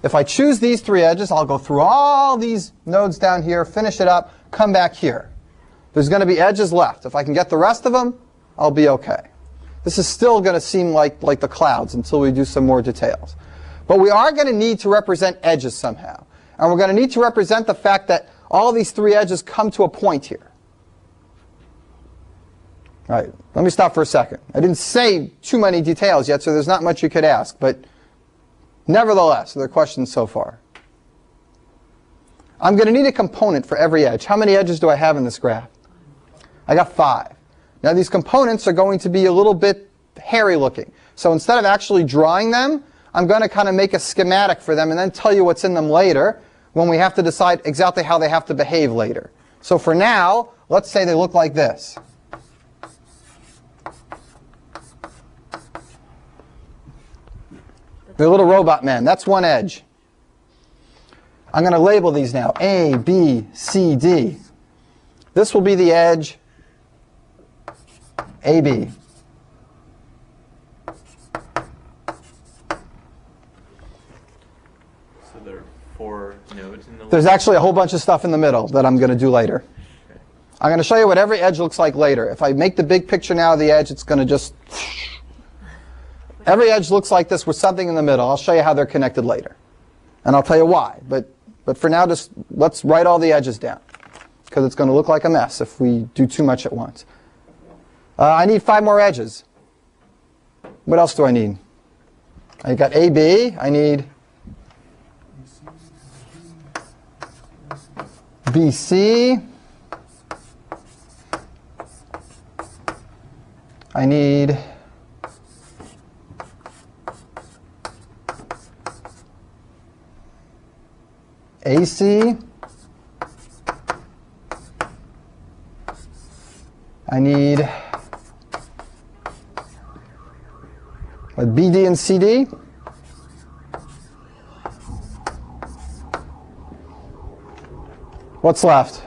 If I choose these 3 edges, I'll go through all these nodes down here, finish it up, come back here. There's going to be edges left. If I can get the rest of them, I'll be okay. This is still going to seem like the clouds until we do some more details. But we are going to need to represent edges somehow. And we're going to need to represent the fact that all these 3 edges come to a point here. All right, let me stop for a second. I didn't say too many details yet, so there's not much you could ask. But nevertheless, there are questions so far. I'm going to need a component for every edge. How many edges do I have in this graph? I got 5. Now these components are going to be a little bit hairy looking. So instead of actually drawing them, I'm going to kind of make a schematic for them and then tell you what's in them later when we have to decide exactly how they have to behave later. So for now, let's say they look like this. They're little robot men. That's one edge. I'm going to label these now. A, B, C, D. This will be the edge AB. There's actually a whole bunch of stuff in the middle that I'm going to do later. I'm going to show you what every edge looks like later. If I make the big picture now of the edge, it's going to just... Every edge looks like this with something in the middle. I'll show you how they're connected later. And I'll tell you why. But for now, just let's write all the edges down, because it's going to look like a mess if we do too much at once. I need 5 more edges. What else do I need? I got AB. I need BC. I need AC. I need BD and CD. What's left?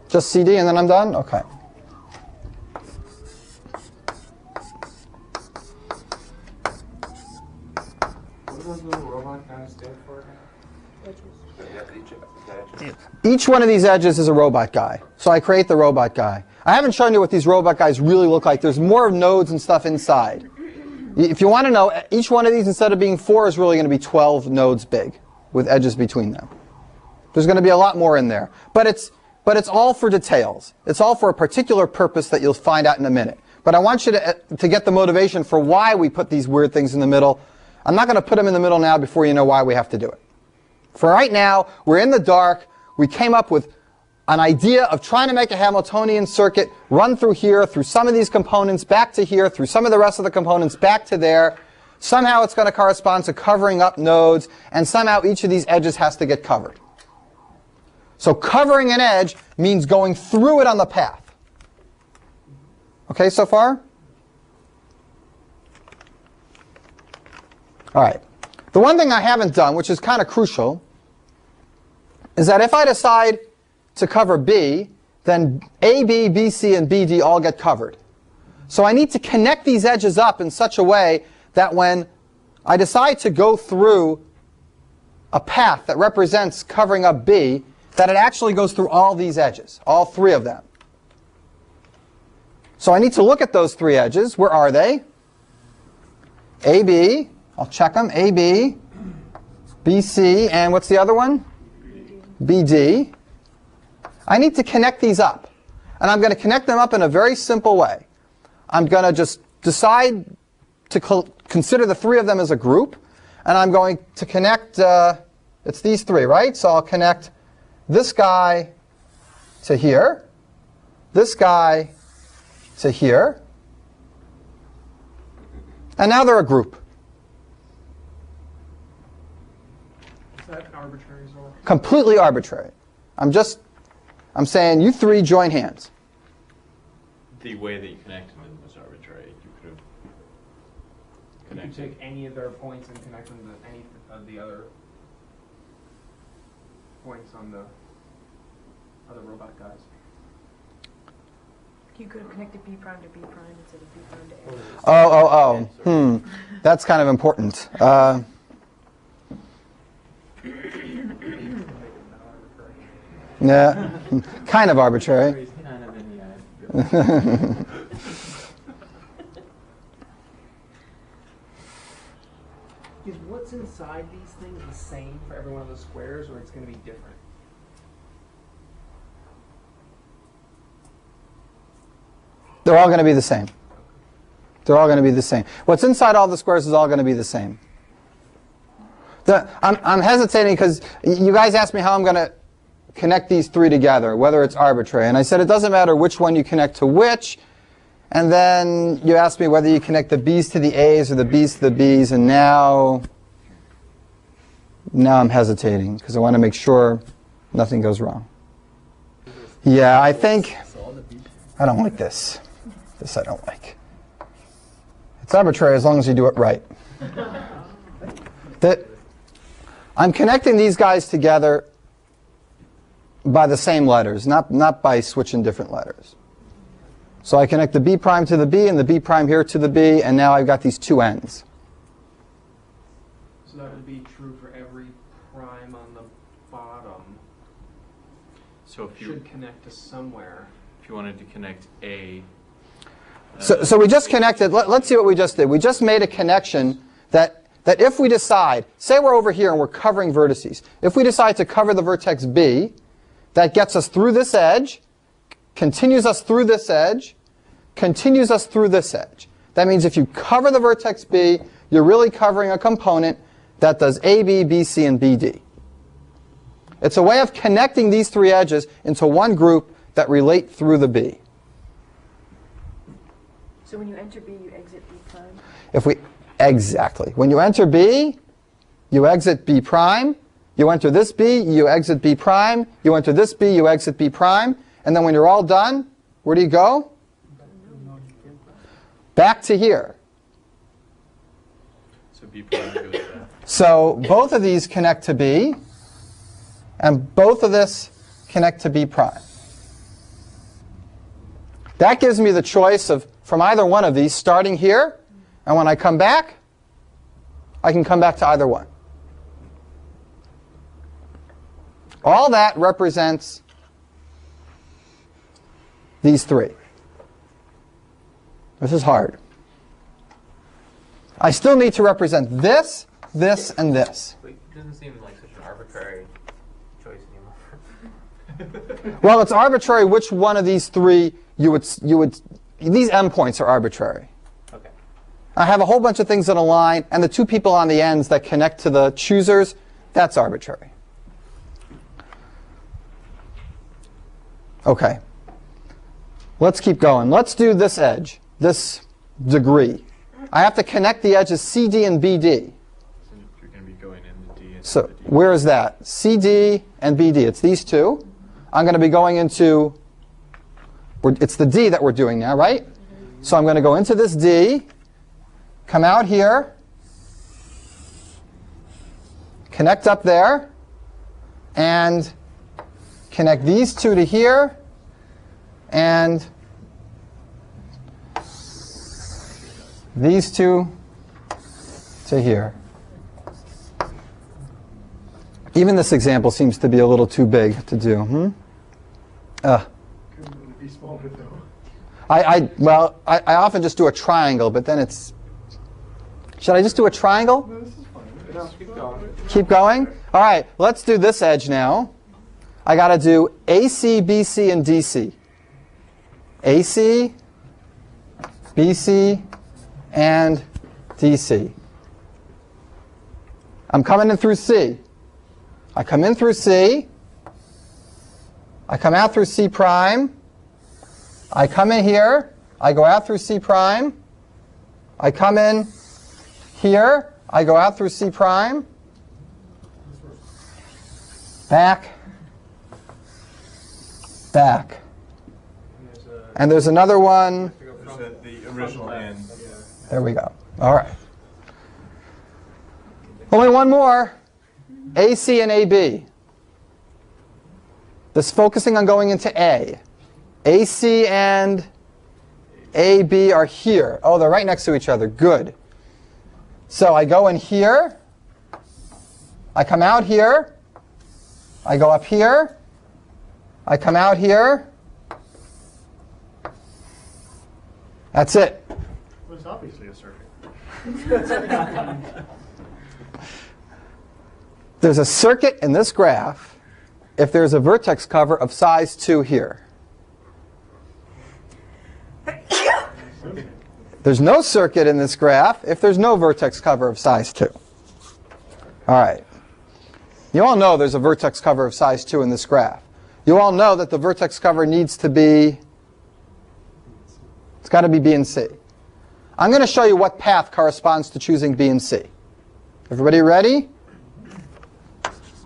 Just CD and then I'm done? Okay. What do those little robot guys stand for? Each one of these edges is a robot guy. So I create the robot guy. I haven't shown you what these robot guys really look like. There's more nodes and stuff inside. If you want to know, each one of these, instead of being 4, is really going to be 12 nodes big with edges between them. There's going to be a lot more in there. But it's all for details. It's all for a particular purpose that you'll find out in a minute. But I want you to get the motivation for why we put these weird things in the middle. I'm not going to put them in the middle now before you know why we have to do it. For right now, we're in the dark. We came up with an idea of trying to make a Hamiltonian circuit run through here, through some of these components, back to here, through some of the rest of the components, back to there. Somehow it's going to correspond to covering up nodes, and somehow each of these edges has to get covered. So covering an edge means going through it on the path. Okay, so far? All right. The one thing I haven't done, which is kind of crucial, is that if I decide to cover B, then AB, BC, and BD all get covered. So I need to connect these edges up in such a way that when I decide to go through a path that represents covering up B, that it actually goes through all these edges, all 3 of them. So I need to look at those 3 edges. Where are they? AB, I'll check them, AB, BC, and what's the other one? BD. I need to connect these up. And I'm going to connect them up in a very simple way. I'm going to just decide to consider the 3 of them as a group. And I'm going to connect, it's these 3, right? So I'll connect this guy to here, this guy to here. And now they're a group. Is that arbitrary as well? Completely arbitrary. I'm saying you 3 join hands. The way that you connected them was arbitrary. You could have You connected. take any of their points and connect them to any of the other points on the other robot guys. You could have connected B prime to B prime instead of B prime to A. That's kind of important. Yeah, kind of arbitrary. Is what's inside these things the same for every one of the squares, or it's going to be different? They're all going to be the same. They're all going to be the same. What's inside all the squares is all going to be the same. I'm hesitating because you guys asked me how I'm going to connect these 3 together, whether it's arbitrary. And I said it doesn't matter which one you connect to which. And then you asked me whether you connect the B's to the A's or the B's to the B's. And now I'm hesitating because I want to make sure nothing goes wrong. Yeah, I think I don't like this. This I don't like. It's arbitrary as long as you do it right. I'm connecting these guys together by the same letters, not by switching different letters. So I connect the B prime to the B and the B prime here to the B, and now I've got these 2 ends. So that would be true for every So if you should connect to somewhere. if you wanted to connect A. So we just connected. Let's see what we just did. We just made a connection that if we decide, say we're over here and we're covering vertices. If we decide to cover the vertex B, that gets us through this edge, continues us through this edge, continues us through this edge. That means if you cover the vertex B, you're really covering a component that does AB, BC, and BD. It's a way of connecting these three edges into one group that relate through the B. So when you enter B, you exit B prime? Exactly. When you enter B, you exit B prime. You enter this B, you exit B prime. You enter this B, you exit B prime. And then when you're all done, where do you go? Back to here. So B prime goes back. So both of these connect to B, and both of this connect to B prime. That gives me the choice of, from either one of these, starting here, and when I come back, I can come back to either one. All that represents these three. This is hard. I still need to represent this, this, and this. It doesn't seem like such an arbitrary choice anymore. Well, it's arbitrary which one of these three you would these endpoints are arbitrary. Okay. I have a whole bunch of things that align, and the two people on the ends that connect to the choosers, that's arbitrary. Okay. Let's keep going. Let's do this edge, this degree. I have to connect the edges CD and BD. So you're going to be going into D and So D. where is that? CD and BD. It's these two. I'm going to be going into, it's the D that we're doing now, right? So I'm going to go into this D, come out here, connect up there, and connect these two to here, and these two to here. Even this example seems to be a little too big to do. Couldn't it be smaller though? I often just do a triangle, but then it's... Should I just do a triangle? No, this is fine. No, keep going. Keep going? All right, let's do this edge now. I got to do AC, BC, and DC. AC, BC, and DC. I'm coming in through C. I come in through C. I come out through C prime. I come in here. I go out through C prime. I come in here. I go out through C prime. Back. Back. And there's another one. There's the original end. There we go. All right. Only one more. AC and AB. This focusing on going into A. AC and AB are here. Oh, they're right next to each other. Good. So I go in here. I come out here. I go up here. I come out here. That's it. Well, it's obviously a circuit. There's a circuit in this graph if there's a vertex cover of size 2 here. There's no circuit in this graph if there's no vertex cover of size 2. All right. You all know there's a vertex cover of size 2 in this graph. You all know that the vertex cover needs to be, it's got to be B and C. I'm going to show you what path corresponds to choosing B and C. Everybody ready?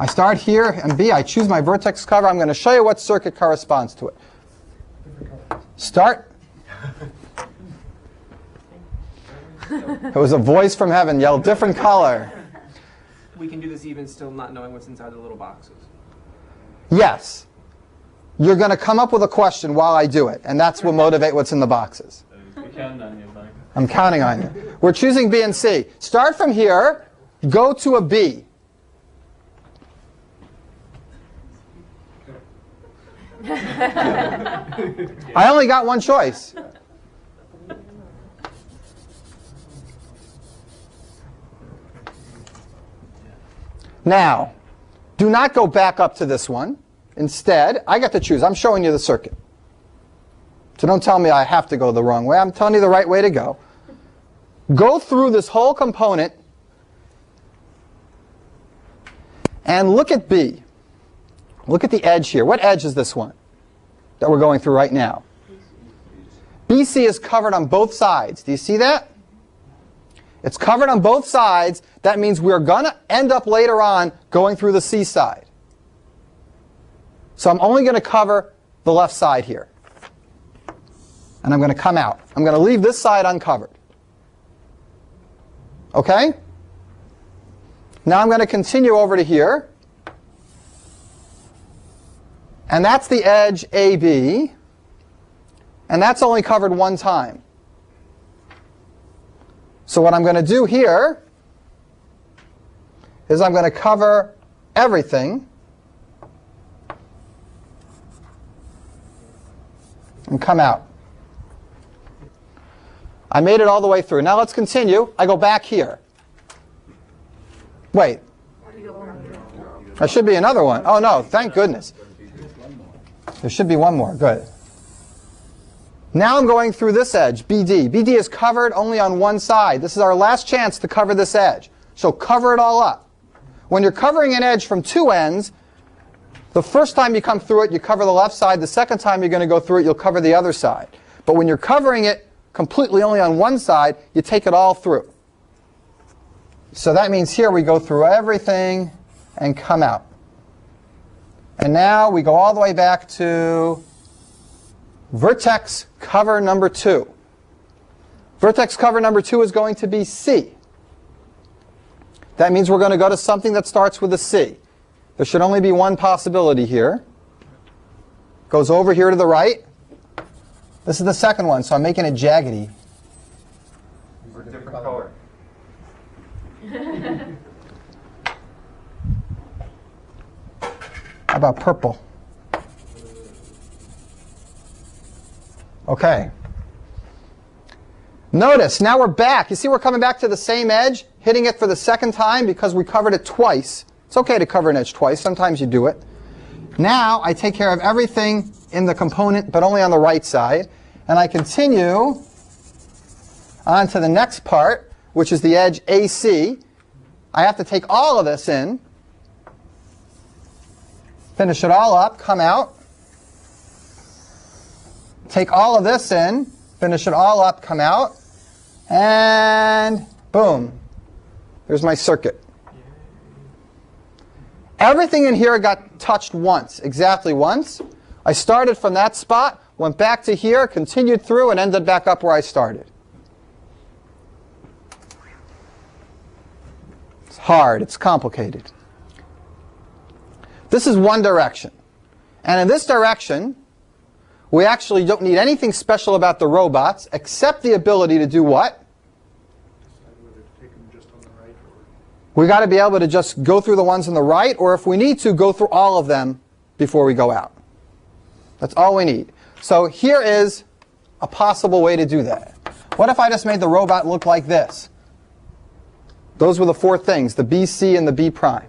I start here and B, I choose my vertex cover. I'm going to show you what circuit corresponds to it. Start. It was a voice from heaven yelled, different color. We can do this even still not knowing what's inside the little boxes. Yes. You're going to come up with a question while I do it, and that's what motivate what's in the boxes. We're counting on you, Mike. I'm counting on you. We're choosing B and C. Start from here, go to a B. I only got one choice. Now, do not go back up to this one. Instead, I get to choose. I'm showing you the circuit. So don't tell me I have to go the wrong way. I'm telling you the right way to go. Go through this whole component and look at B. Look at the edge here. What edge is this one that we're going through right now? BC is covered on both sides. Do you see that? It's covered on both sides. That means we're going to end up later on going through the C side. So I'm only going to cover the left side here. And I'm going to come out. I'm going to leave this side uncovered. Okay? Now I'm going to continue over to here. And that's the edge AB. And that's only covered one time. So what I'm going to do here is I'm going to cover everything and come out. I made it all the way through. Now let's continue. I go back here. Wait. There should be another one. Oh no, thank goodness. There should be one more. Good. Now I'm going through this edge, BD. BD is covered only on one side. This is our last chance to cover this edge. So cover it all up. When you're covering an edge from two ends, the first time you come through it, you cover the left side. The second time you're going to go through it, you'll cover the other side. But when you're covering it completely only on one side, you take it all through. So that means here we go through everything and come out. And now we go all the way back to vertex cover number 2. Vertex cover number 2 is going to be C. That means we're going to go to something that starts with a C. There should only be one possibility here. Goes over here to the right. This is the second one, so I'm making it jaggedy. Or different color. How about purple? Okay. Notice, now we're back. You see we're coming back to the same edge, hitting it for the second time because we covered it twice. It's okay to cover an edge twice. Sometimes you do it. Now I take care of everything in the component, but only on the right side. And I continue on to the next part, which is the edge AC. I have to take all of this in, finish it all up, come out, take all of this in, finish it all up, come out, and boom. There's my circuit. Everything in here got touched once, exactly once. I started from that spot, went back to here, continued through, and ended back up where I started. It's hard, it's complicated. This is one direction. And in this direction, we actually don't need anything special about the robots except the ability to do what? We got to be able to just go through the ones on the right, or if we need to, go through all of them before we go out. That's all we need. So here is a possible way to do that. What if I just made the robot look like this? Those were the four things, the B, C, and the B prime.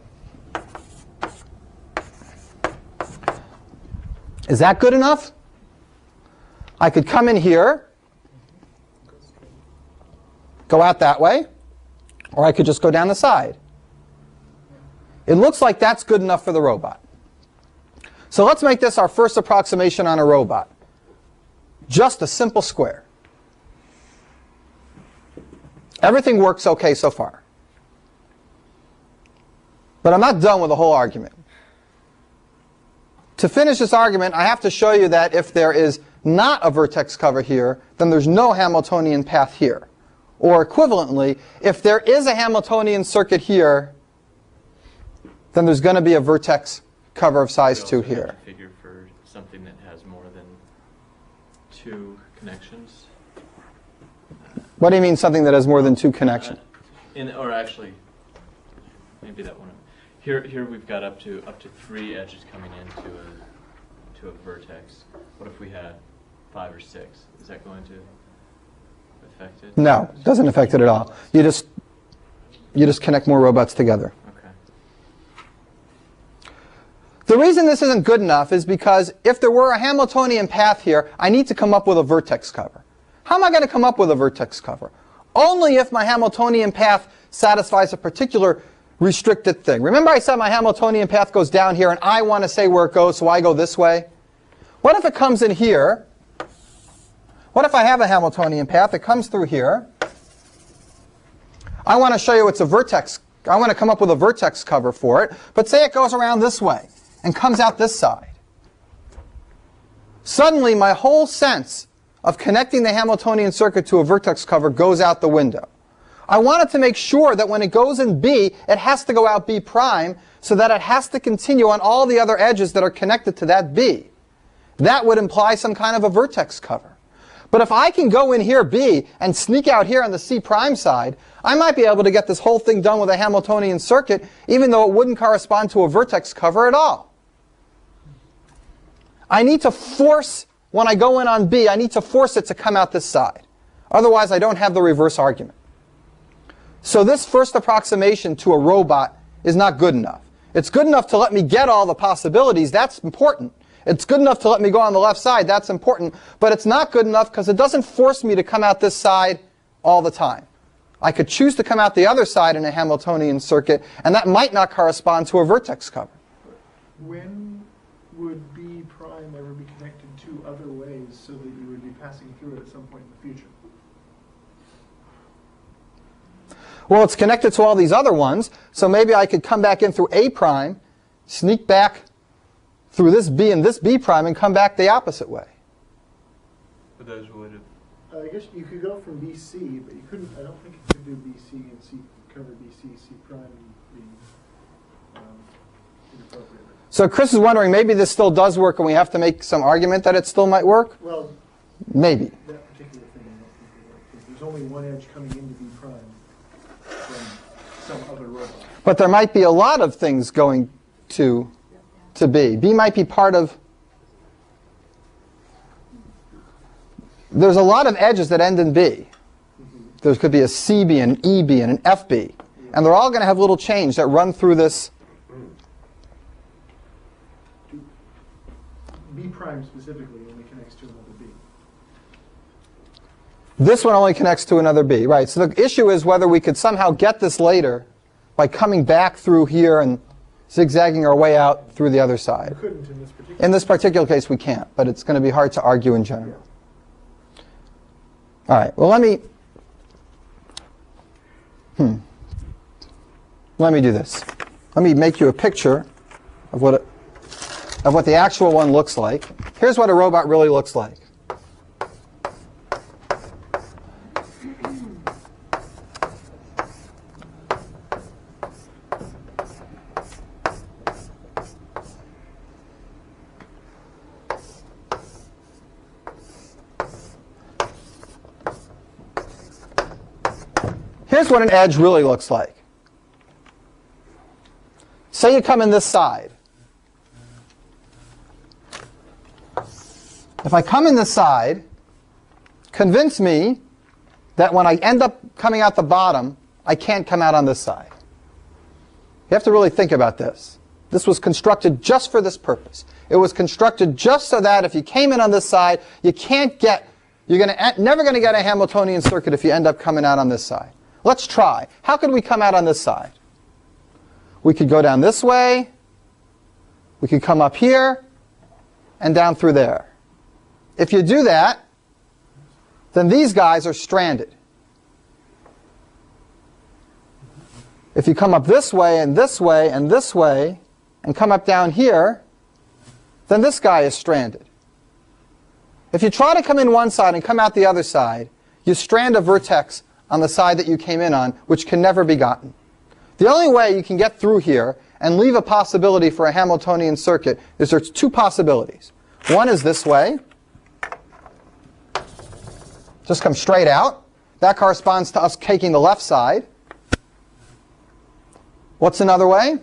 Is that good enough? I could come in here, go out that way, or I could just go down the side. It looks like that's good enough for the robot. So let's make this our first approximation on a robot. Just a simple square. Everything works okay so far. But I'm not done with the whole argument. To finish this argument, I have to show you that if there is not a vertex cover here, then there's no Hamiltonian path here. Or equivalently, if there is a Hamiltonian circuit here, then there's going to be a vertex cover of size 2 here. We also have to figure for something that has more than 2 connections. What do you mean something that has more than 2 connections? Or actually, maybe that one. Here we've got up to 3 edges coming into to a vertex. What if we had 5 or 6? Is that going to affect it? No, it doesn't affect it at all. You just connect more robots together. Okay. The reason this isn't good enough is because if there were a Hamiltonian path here, I need to come up with a vertex cover. How am I going to come up with a vertex cover? Only if my Hamiltonian path satisfies a particular restricted thing. Remember I said my Hamiltonian path goes down here and I want to say where it goes, so I go this way? What if it comes in here? What if I have a Hamiltonian path that comes through here? I want to show you it's a vertex. I want to come up with a vertex cover for it. But say it goes around this way and comes out this side. Suddenly my whole sense of connecting the Hamiltonian circuit to a vertex cover goes out the window. I wanted to make sure that when it goes in B, it has to go out B prime, so that it has to continue on all the other edges that are connected to that B. That would imply some kind of a vertex cover. But if I can go in here B and sneak out here on the C prime side, I might be able to get this whole thing done with a Hamiltonian circuit, even though it wouldn't correspond to a vertex cover at all. I need to force, when I go in on B, I need to force it to come out this side. Otherwise, I don't have the reverse argument. So this first approximation to a robot is not good enough. It's good enough to let me get all the possibilities. That's important. It's good enough to let me go on the left side. That's important. But it's not good enough because it doesn't force me to come out this side all the time. I could choose to come out the other side in a Hamiltonian circuit, and that might not correspond to a vertex cover. When would B prime ever be connected two other ways so that you would be passing through it at some point in the future? Well, it's connected to all these other ones, so maybe I could come back in through A prime, sneak back through this B and this B prime, and come back the opposite way. But those would have. I guess you could go from BC, but you couldn't. I don't think you could do BC and C cover BC, C prime, and be inappropriate. So Chris is wondering, maybe this still does work, and we have to make some argument that it still might work? Well, maybe. That particular thing, I don't think will work, because there's only one edge coming into B prime from some other robot. But there might be a lot of things going to B. B might be part of... There's a lot of edges that end in B. There could be a CB, an EB, and an FB. And they're all going to have little chains that run through this. B prime specifically only connects to another B. This one only connects to another B. Right. So the issue is whether we could somehow get this later by coming back through here and zigzagging our way out through the other side. You couldn't in this particular In this particular case, we can't, but it's going to be hard to argue in general. All right. Well, let me do this. Let me make you a picture of what the actual one looks like. Here's what a robot really looks like. Here's what an edge really looks like. Say you come in this side. If I come in this side, convince me that when I end up coming out the bottom, I can't come out on this side. You have to really think about this. This was constructed just for this purpose. It was constructed just so that if you came in on this side, you're never going to get a Hamiltonian circuit if you end up coming out on this side. Let's try. How could we come out on this side? We could go down this way. We could come up here and down through there. If you do that, then these guys are stranded. If you come up this way and this way and this way and come up down here, then this guy is stranded. If you try to come in one side and come out the other side, you strand a vertex on the side that you came in on, which can never be gotten. The only way you can get through here and leave a possibility for a Hamiltonian circuit is there's two possibilities. One is this way. Just come straight out. That corresponds to us taking the left side. What's another way?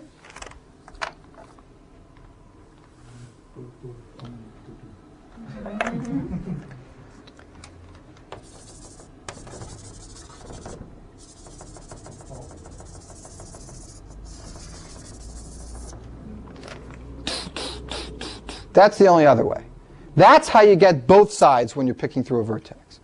That's the only other way. That's how you get both sides when you're picking through a vertex.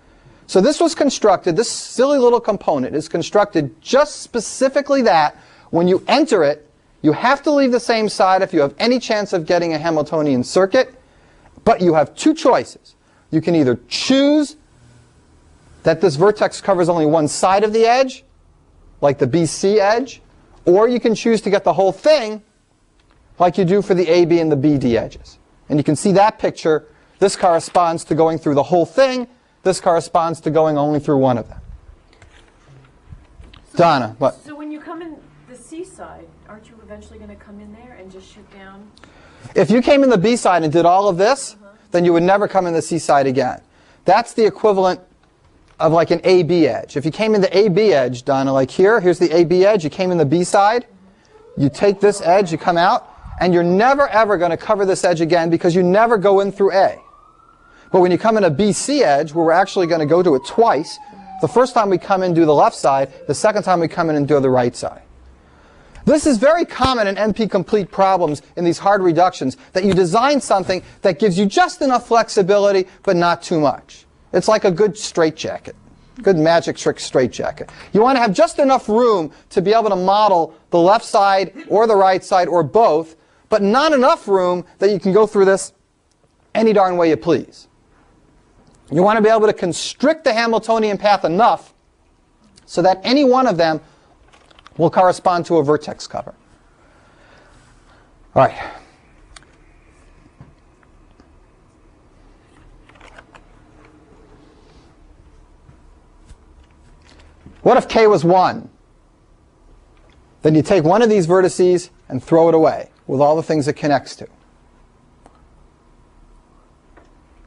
So this was constructed, this silly little component is constructed just specifically that when you enter it, you have to leave the same side if you have any chance of getting a Hamiltonian circuit, but you have two choices. You can either choose that this vertex covers only one side of the edge, like the BC edge, or you can choose to get the whole thing like you do for the AB and the BD edges. And you can see that picture. This corresponds to going through the whole thing. This corresponds to going only through one of them. Donna, what? So when you come in the C side, aren't you eventually going to come in there and just shoot down? If you came in the B side and did all of this, then you would never come in the C side again. That's the equivalent of like an AB edge. If you came in the AB edge, Donna, like here, here's the AB edge, you came in the B side, you take this edge, you come out, and you're never ever going to cover this edge again because you never go in through A. But when you come in a BC edge, where we're actually going to go to it twice, the first time we come in, do the left side, the second time we come in and do the right side. This is very common in NP-complete problems in these hard reductions, that you design something that gives you just enough flexibility, but not too much. It's like a good straitjacket, good magic trick straitjacket. You want to have just enough room to be able to model the left side or the right side or both, but not enough room that you can go through this any darn way you please. You want to be able to constrict the Hamiltonian path enough so that any one of them will correspond to a vertex cover. All right. What if K was 1? Then you take one of these vertices and throw it away with all the things it connects to.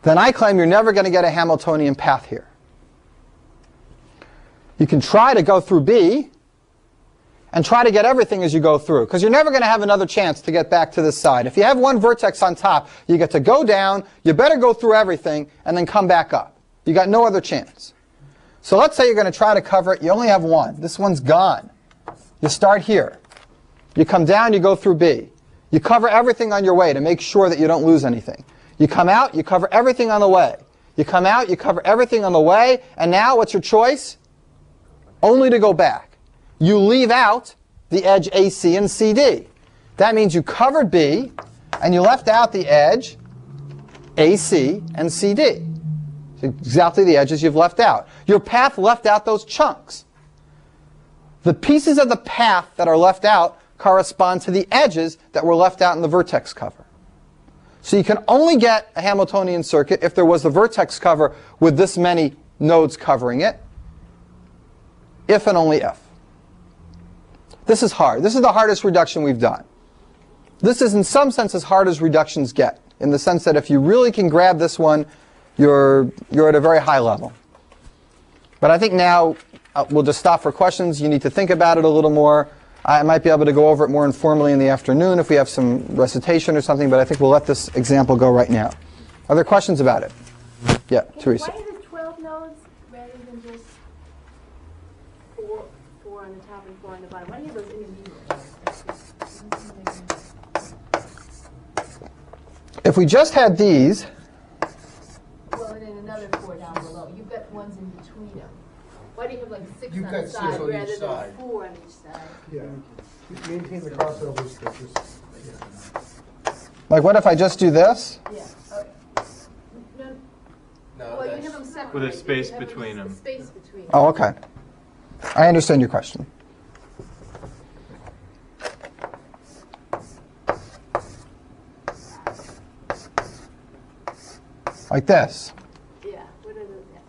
Then I claim you're never going to get a Hamiltonian path here. You can try to go through B and try to get everything as you go through, because you're never going to have another chance to get back to this side. If you have one vertex on top, you get to go down, you better go through everything, and then come back up. You got no other chance. So let's say you're going to try to cover it. You only have one. This one's gone. You start here. You come down, you go through B. You cover everything on your way to make sure that you don't lose anything. You come out, you cover everything on the way. You come out, you cover everything on the way, and now what's your choice? Only to go back. You leave out the edge AC and CD. That means you covered B, and you left out the edge AC and CD. Exactly the edges you've left out. Your path left out those chunks. The pieces of the path that are left out correspond to the edges that were left out in the vertex cover. So you can only get a Hamiltonian circuit if there was a vertex cover with this many nodes covering it, if and only if. This is hard. This is the hardest reduction we've done. This is in some sense as hard as reductions get, in the sense that if you really can grab this one, you're at a very high level. But I think now we'll just stop for questions. You need to think about it a little more. I might be able to go over it more informally in the afternoon if we have some recitation or something, but I think we'll let this example go right now. Are there questions about it? Yeah, Teresa. Why is it 12 nodes rather than just four on the top and 4 on the bottom? Why do you have those intermediates? If we just had these, Well, and then another 4 down below. You've got ones in between them. Why do you have like 6 You've on got the 6 side on each rather side. than 4 on each side? Yeah. Maintain the crossovers. Yeah. like what if I just do this? Yeah. Okay. No, No, well, you that's, have them separate. With a space You have between a them. space between them. Oh, okay. I understand your question. Like this. Yeah. What are those? Yeah.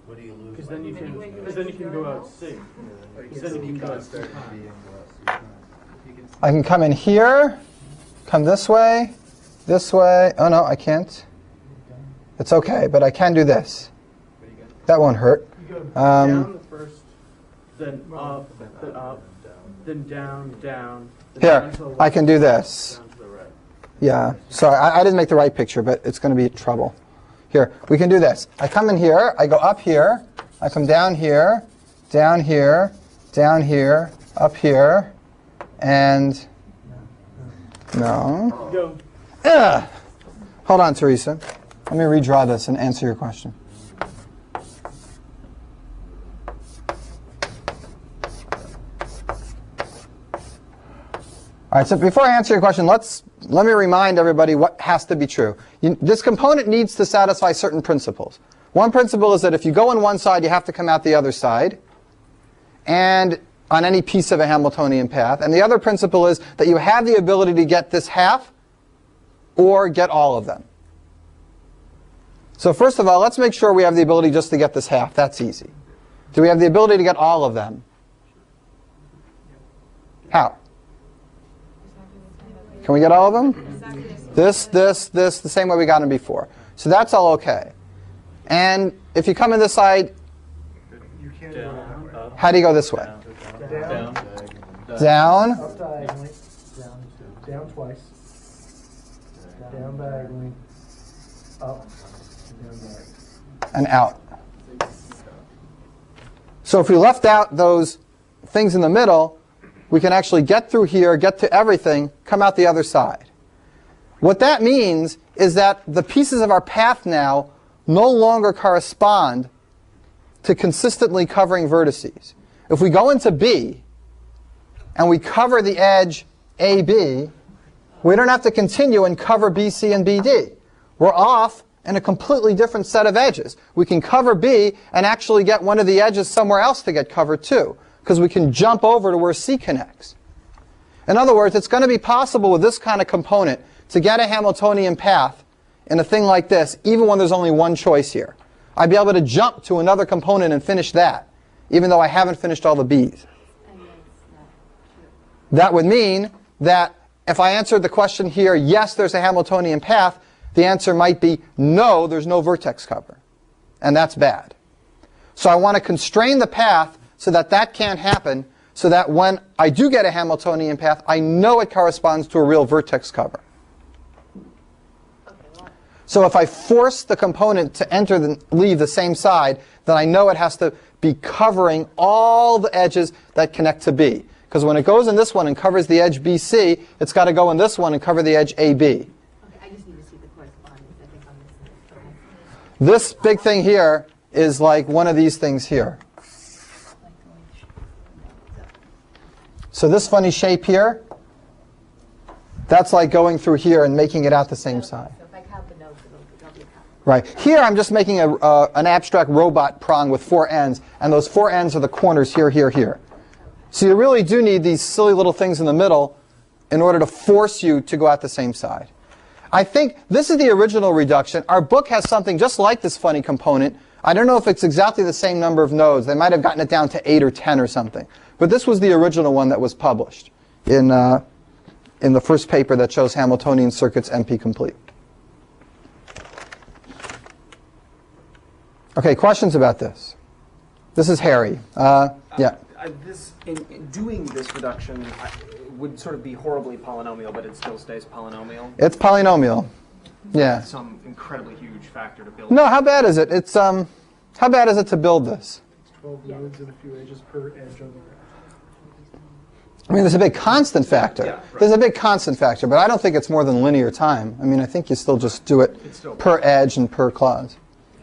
what do you lose? Because by then you moving can, those because then you can go out nodes? C. Because then you can go out C. I can come in here, come this way. Oh no, I can't. It's okay, but I can do this. That won't hurt. You go down the first, then up, then down, down. Then Here, down to the left, I can do this. down to the right. Yeah, sorry, I didn't make the right picture, but it's going to be trouble. Here, we can do this. I come in here, I go up here, I come down here, down here, down here, up here, and No. Go. Ugh. Hold on, Teresa. Let me redraw this and answer your question. All right, so before I answer your question, let me remind everybody what has to be true. This component needs to satisfy certain principles. One principle is that if you go on one side, you have to come out the other side, and on any piece of a Hamiltonian path. And the other principle is that you have the ability to get this half or get all of them. So first of all, let's make sure we have the ability just to get this half. That's easy. Do we have the ability to get all of them? How? Can we get all of them? This, the same way we got them before. So that's all okay. And if you come in this side, You can't go that way. how do you go this way? Down. Down. Up diagonally. Down twice. Down diagonally. Up. Down diagonally. And out. So if we left out those things in the middle, we can actually get through here, get to everything, come out the other side. What that means is that the pieces of our path now no longer correspond to consistently covering vertices. If we go into B and we cover the edge AB, we don't have to continue and cover BC and BD. We're off in a completely different set of edges. We can cover B and actually get one of the edges somewhere else to get covered too, because we can jump over to where C connects. In other words, it's going to be possible with this kind of component to get a Hamiltonian path in a thing like this, even when there's only one choice here. I'd be able to jump to another component and finish that, even though I haven't finished all the B's. That would mean that if I answered the question here, yes, there's a Hamiltonian path, the answer might be no, there's no vertex cover. And that's bad. So I want to constrain the path so that that can't happen, so that when I do get a Hamiltonian path, I know it corresponds to a real vertex cover. So if I force the component to leave the same side, then I know it has to be covering all the edges that connect to B. Because when it goes in this one and covers the edge BC, it's got to go in this one and cover the edge AB. Okay, I just need to see the correspondence. I think I'm missing it. Okay. This big thing here is like one of these things here. So this funny shape here, that's like going through here and making it out the same side. So if I count the nodes, it'll be a count. Right. Here I'm just making an abstract robot prong with 4 ends, and those 4 ends are the corners here, here, here. So you really do need these silly little things in the middle in order to force you to go out the same side. I think this is the original reduction. Our book has something just like this funny component. I don't know if it's exactly the same number of nodes. They might have gotten it down to 8 or 10 or something. But this was the original one that was published in the first paper that shows Hamiltonian circuits NP complete. Okay, questions about this? This is Harry. Yeah. In doing this reduction, would sort of be horribly polynomial, but it still stays polynomial. It's polynomial. Yeah. Some incredibly huge factor to build. No, how bad is it? It's how bad is it to build this? It's 12 nodes and a few edges per edge on the graph. I mean, there's a big constant factor. Yeah, right. There's a big constant factor, but I don't think it's more than linear time. I mean, I think you still just do it per edge and per clause.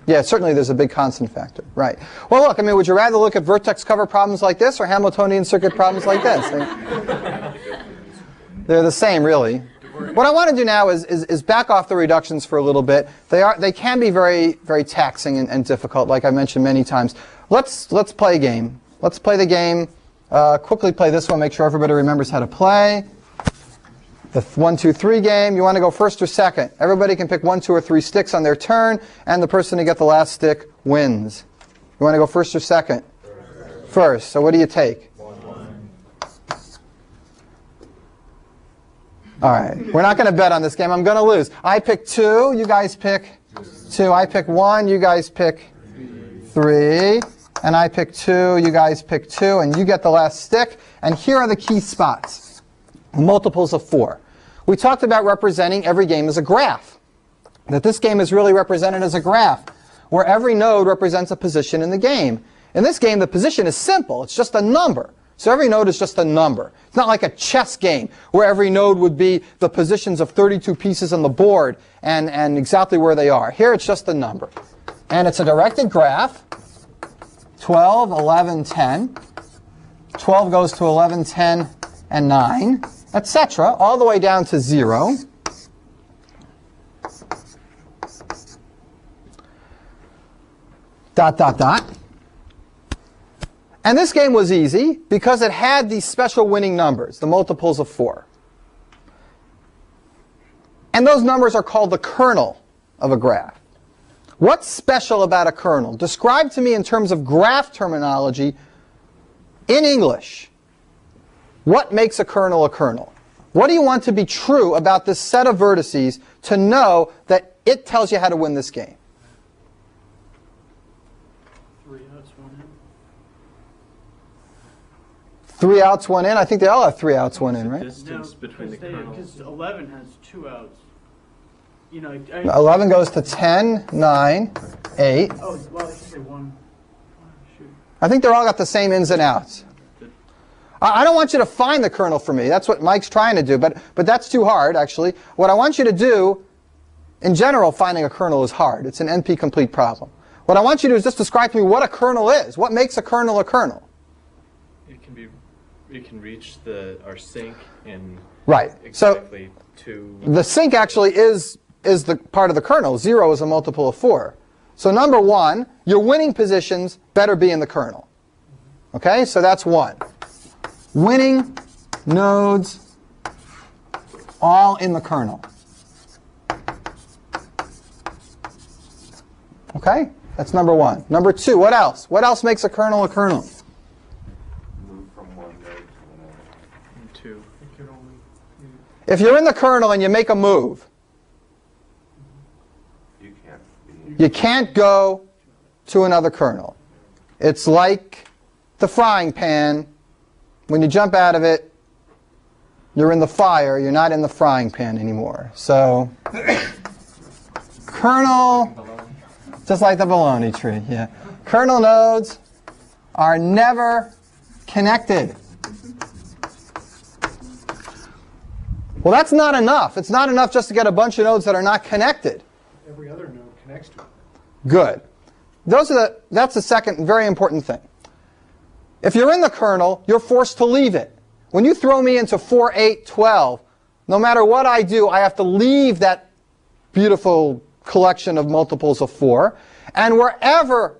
Yeah, certainly there's a big constant factor. Right. Well, look, I mean, would you rather look at vertex cover problems like this or Hamiltonian circuit problems like this? They're the same, really. What I want to do now is back off the reductions for a little bit. They can be very, very taxing and difficult, like I mentioned many times. Let's play a game. Let's play the game. Quickly play this one. Make sure everybody remembers how to play. The 1, 2, 3 game. You want to go first or second? Everybody can pick 1, 2, or 3 sticks on their turn, and the person to get the last stick wins. You want to go first or second? First. So what do you take? 1. All right. We're not going to bet on this game. I'm going to lose. I pick 2. You guys pick 2. I pick 1. You guys pick 3. And I pick 2. You guys pick 2. And you get the last stick. And here are the key spots. Multiples of 4. We talked about representing every game as a graph. That this game is really represented as a graph, where every node represents a position in the game. In this game, the position is simple. It's just a number. So every node is just a number. It's not like a chess game where every node would be the positions of 32 pieces on the board and exactly where they are. Here it's just a number. And it's a directed graph. 12, 11, 10. 12 goes to 11, 10, and 9, etc., all the way down to 0. Dot, dot, dot. And this game was easy because it had these special winning numbers, the multiples of 4. And those numbers are called the kernel of a graph. What's special about a kernel? Describe to me in terms of graph terminology in English. What makes a kernel a kernel? What do you want to be true about this set of vertices to know that it tells you how to win this game? 3 outs, 1 in. 3 outs, 1 in? I think they all have 3 outs, 1 in, right? Distance between the kernels. Because 11 has 2 outs. You know, 11 goes to 10, 9, 8. Oh, well, I should say 1. Shoot. I think they're all got the same ins and outs. I don't want you to find the kernel for me. That's what Mike's trying to do, but that's too hard, actually. What I want you to do, in general, finding a kernel is hard. It's an NP-complete problem. What I want you to do is just describe to me what a kernel is. What makes a kernel a kernel? You can reach our sink in Right. exactly so the sink actually is the part of the kernel. 0 is a multiple of 4. So number 1, your winning positions better be in the kernel. Okay, so that's 1. Winning nodes all in the kernel. Okay, that's number 1. Number 2, what else? What else makes a kernel a kernel? Move from one node to another. And 2. If you're in the kernel and you make a move, you can't go to another kernel. It's like the frying pan. When you jump out of it, you're in the fire. You're not in the frying pan anymore. So, kernel, just like the bologna tree, yeah. Kernel nodes are never connected. Well, that's not enough. It's not enough just to get a bunch of nodes that are not connected. Every other node connects to it. Good. That's the second very important thing. If you're in the kernel, you're forced to leave it. When you throw me into 4, 8, 12, no matter what I do, I have to leave that beautiful collection of multiples of 4. And wherever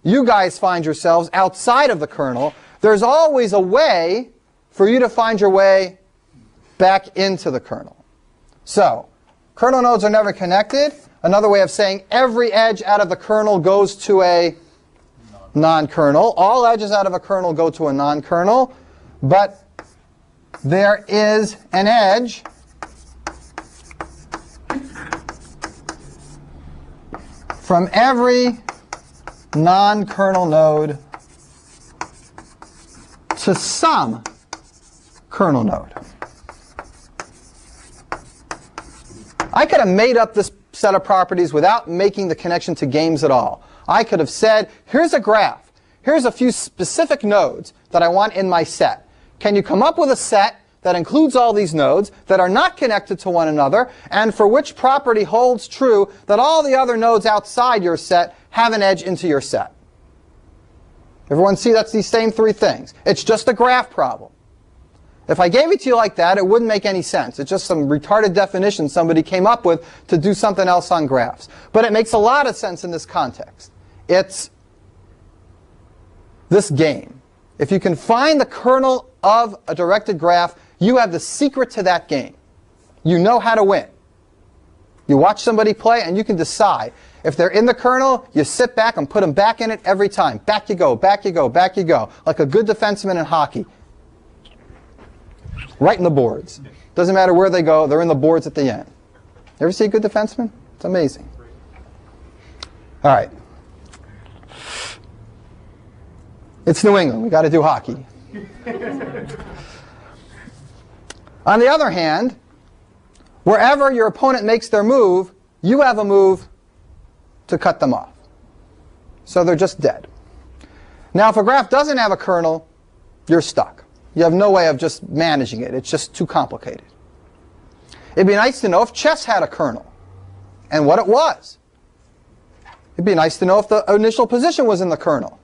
you guys find yourselves outside of the kernel, there's always a way for you to find your way back into the kernel. So, kernel nodes are never connected. Another way of saying every edge out of the kernel goes to a non-kernel. All edges out of a kernel go to a non-kernel. But there is an edge from every non-kernel node to some kernel node. I could have made up this set of properties without making the connection to games at all. I could have said, here's a graph. Here's a few specific nodes that I want in my set. Can you come up with a set that includes all these nodes that are not connected to one another and for which property holds true that all the other nodes outside your set have an edge into your set? Everyone see that's these same 3 things. It's just a graph problem. If I gave it to you like that, it wouldn't make any sense. It's just some retarded definition somebody came up with to do something else on graphs. But it makes a lot of sense in this context. It's this game. If you can find the kernel of a directed graph, you have the secret to that game. You know how to win. You watch somebody play and you can decide. If they're in the kernel, you sit back and put them back in it every time. Back you go, back you go, back you go. Like a good defenseman in hockey. Right in the boards. Doesn't matter where they go, they're in the boards at the end. Ever see a good defenseman? It's amazing. All right. It's New England. We've got to do hockey. On the other hand, wherever your opponent makes their move, you have a move to cut them off. So they're just dead. Now, if a graph doesn't have a kernel, you're stuck. You have no way of just managing it. It's just too complicated. It'd be nice to know if chess had a kernel and what it was. It'd be nice to know if the initial position was in the kernel.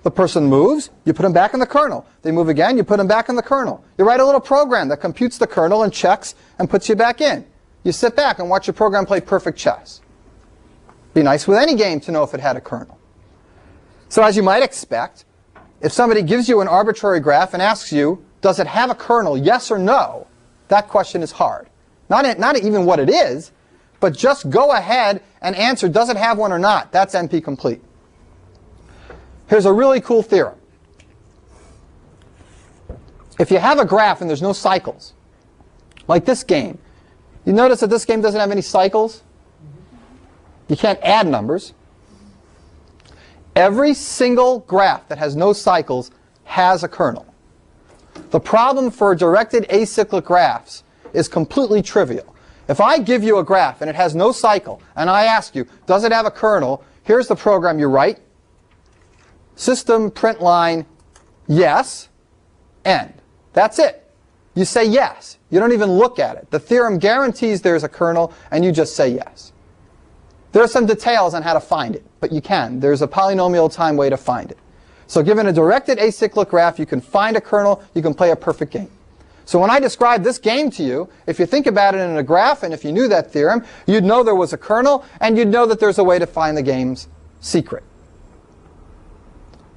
The person moves, you put them back in the kernel. They move again, you put them back in the kernel. You write a little program that computes the kernel and checks and puts you back in. You sit back and watch your program play perfect chess. Be nice with any game to know if it had a kernel. So as you might expect, if somebody gives you an arbitrary graph and asks you, does it have a kernel, yes or no, that question is hard. Not even what it is, but just go ahead and answer, does it have one or not? That's NP complete. Here's a really cool theorem. If you have a graph and there's no cycles, like this game, you notice that this game doesn't have any cycles? You can't add numbers. Every single graph that has no cycles has a kernel. The problem for directed acyclic graphs is completely trivial. If I give you a graph and it has no cycle, and I ask you, does it have a kernel? Here's the program you write. System print line, yes, end. That's it. You say yes. You don't even look at it. The theorem guarantees there's a kernel, and you just say yes. There are some details on how to find it, but you can. There's a polynomial time way to find it. So given a directed acyclic graph, you can find a kernel, you can play a perfect game. So when I describe this game to you, if you think about it in a graph, and if you knew that theorem, you'd know there was a kernel, and you'd know that there's a way to find the game's secret.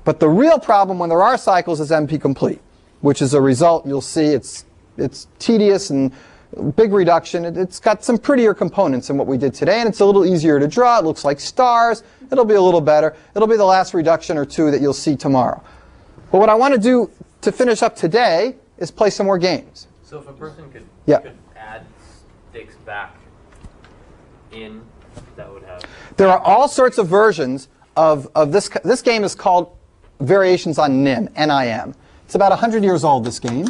But the real problem when there are cycles is NP complete, which is a result you'll see it's tedious and big reduction. It's got some prettier components than what we did today, and it's a little easier to draw. It looks like stars. It'll be a little better. It'll be the last reduction or two that you'll see tomorrow. But what I want to do to finish up today is play some more games. So if a person could add sticks back in, that would have... There are all sorts of versions of this. This game is called Variations on NIM, N-I-M. It's about 100 years old, this game,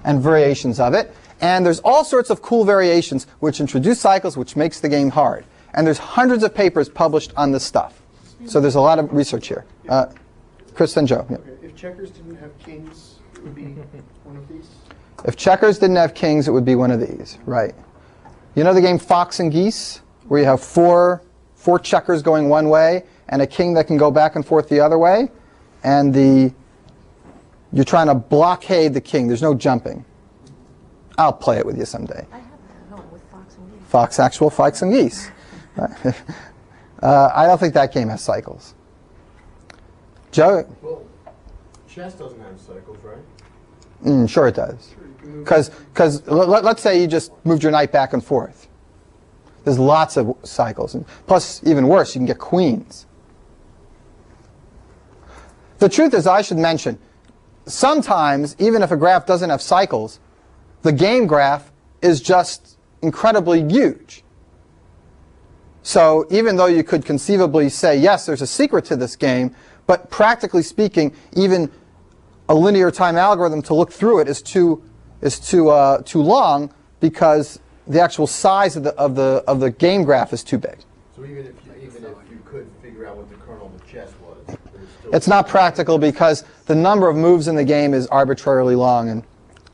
and variations of it. And there's all sorts of cool variations which introduce cycles, which makes the game hard. And there's hundreds of papers published on this stuff. So there's a lot of research here. Chris and Joe. Yeah. Okay. If checkers didn't have kings, it would be one of these? If checkers didn't have kings, it would be one of these. Right. You know the game Fox and Geese, where you have four checkers going one way and a king that can go back and forth the other way? And you're trying to blockade the king. There's no jumping. I'll play it with you someday. I have that at home with Fox and Geese. Fox and Geese. I don't think that game has cycles. Joe? Well, chess doesn't have cycles, right? Sure it does. Because let's say you just moved your knight back and forth. There's lots of cycles. And plus, even worse, you can get queens. The truth is, I should mention, sometimes, even if a graph doesn't have cycles, the game graph is just incredibly huge. So even though you could conceivably say, yes, there's a secret to this game, but practically speaking, even a linear time algorithm to look through it is too long because the actual size of the game graph is too big. So even if you could figure out what the kernel of the chess was, it's not practical because the number of moves in the game is arbitrarily long, and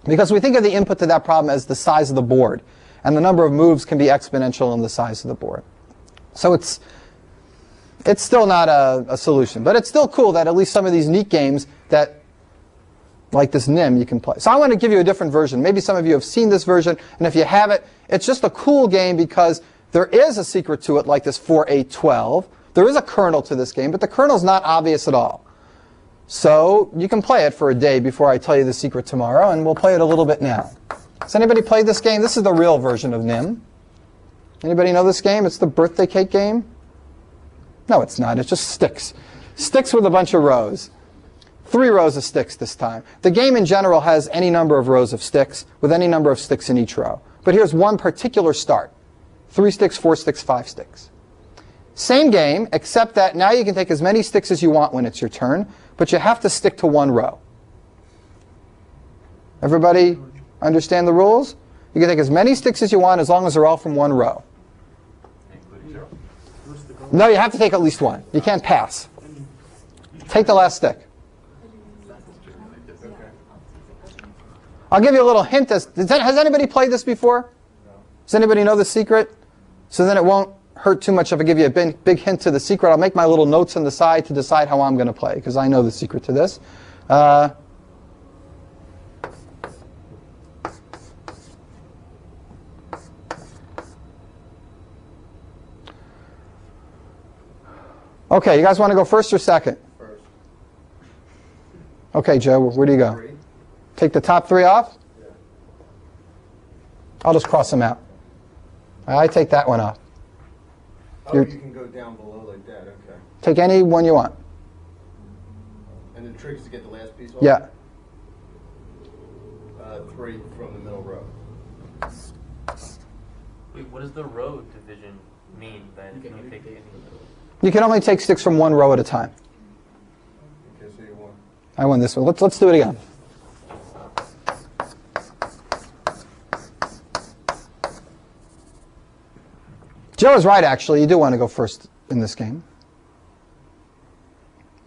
because we think of the input to that problem as the size of the board, and the number of moves can be exponential in the size of the board. So it's still not a solution, but it's still cool that at least some of these neat games that, like this NIM, you can play. So I want to give you a different version. Maybe some of you have seen this version, and if you haven't, it's just a cool game because there is a secret to it, like this 4-8-12. There is a kernel to this game, but the kernel's not obvious at all. So you can play it for a day before I tell you the secret tomorrow, and we'll play it a little bit now. Has anybody played this game? This is the real version of NIM. Anybody know this game? It's the birthday cake game? No, it's not. It's just sticks. Sticks with a bunch of rows. 3 rows of sticks this time. The game in general has any number of rows of sticks with any number of sticks in each row. But here's one particular start. 3 sticks, 4 sticks, 5 sticks. Same game, except that now you can take as many sticks as you want when it's your turn, but you have to stick to one row. Everybody understand the rules? You can take as many sticks as you want as long as they're all from one row. No, you have to take at least one. You can't pass. Take the last stick. I'll give you a little hint. Has anybody played this before? Does anybody know the secret? So then it won't hurt too much if I give you a big hint to the secret. I'll make my little notes on the side to decide how I'm going to play, because I know the secret to this. Okay, you guys want to go first or second? First. Okay, Joe, where do you go? 3. Take the top 3 off? Yeah. I'll just cross them out. I take that one off. Oh, you can go down below like that, okay. Take any one you want. And the trick is to get the last piece off? Yeah. 3 from the middle row. Wait, what does the row division mean then? You can only take sticks from one row at a time. Okay, so you won. I won this one. Let's do it again. Joe is right, actually. You do want to go first in this game.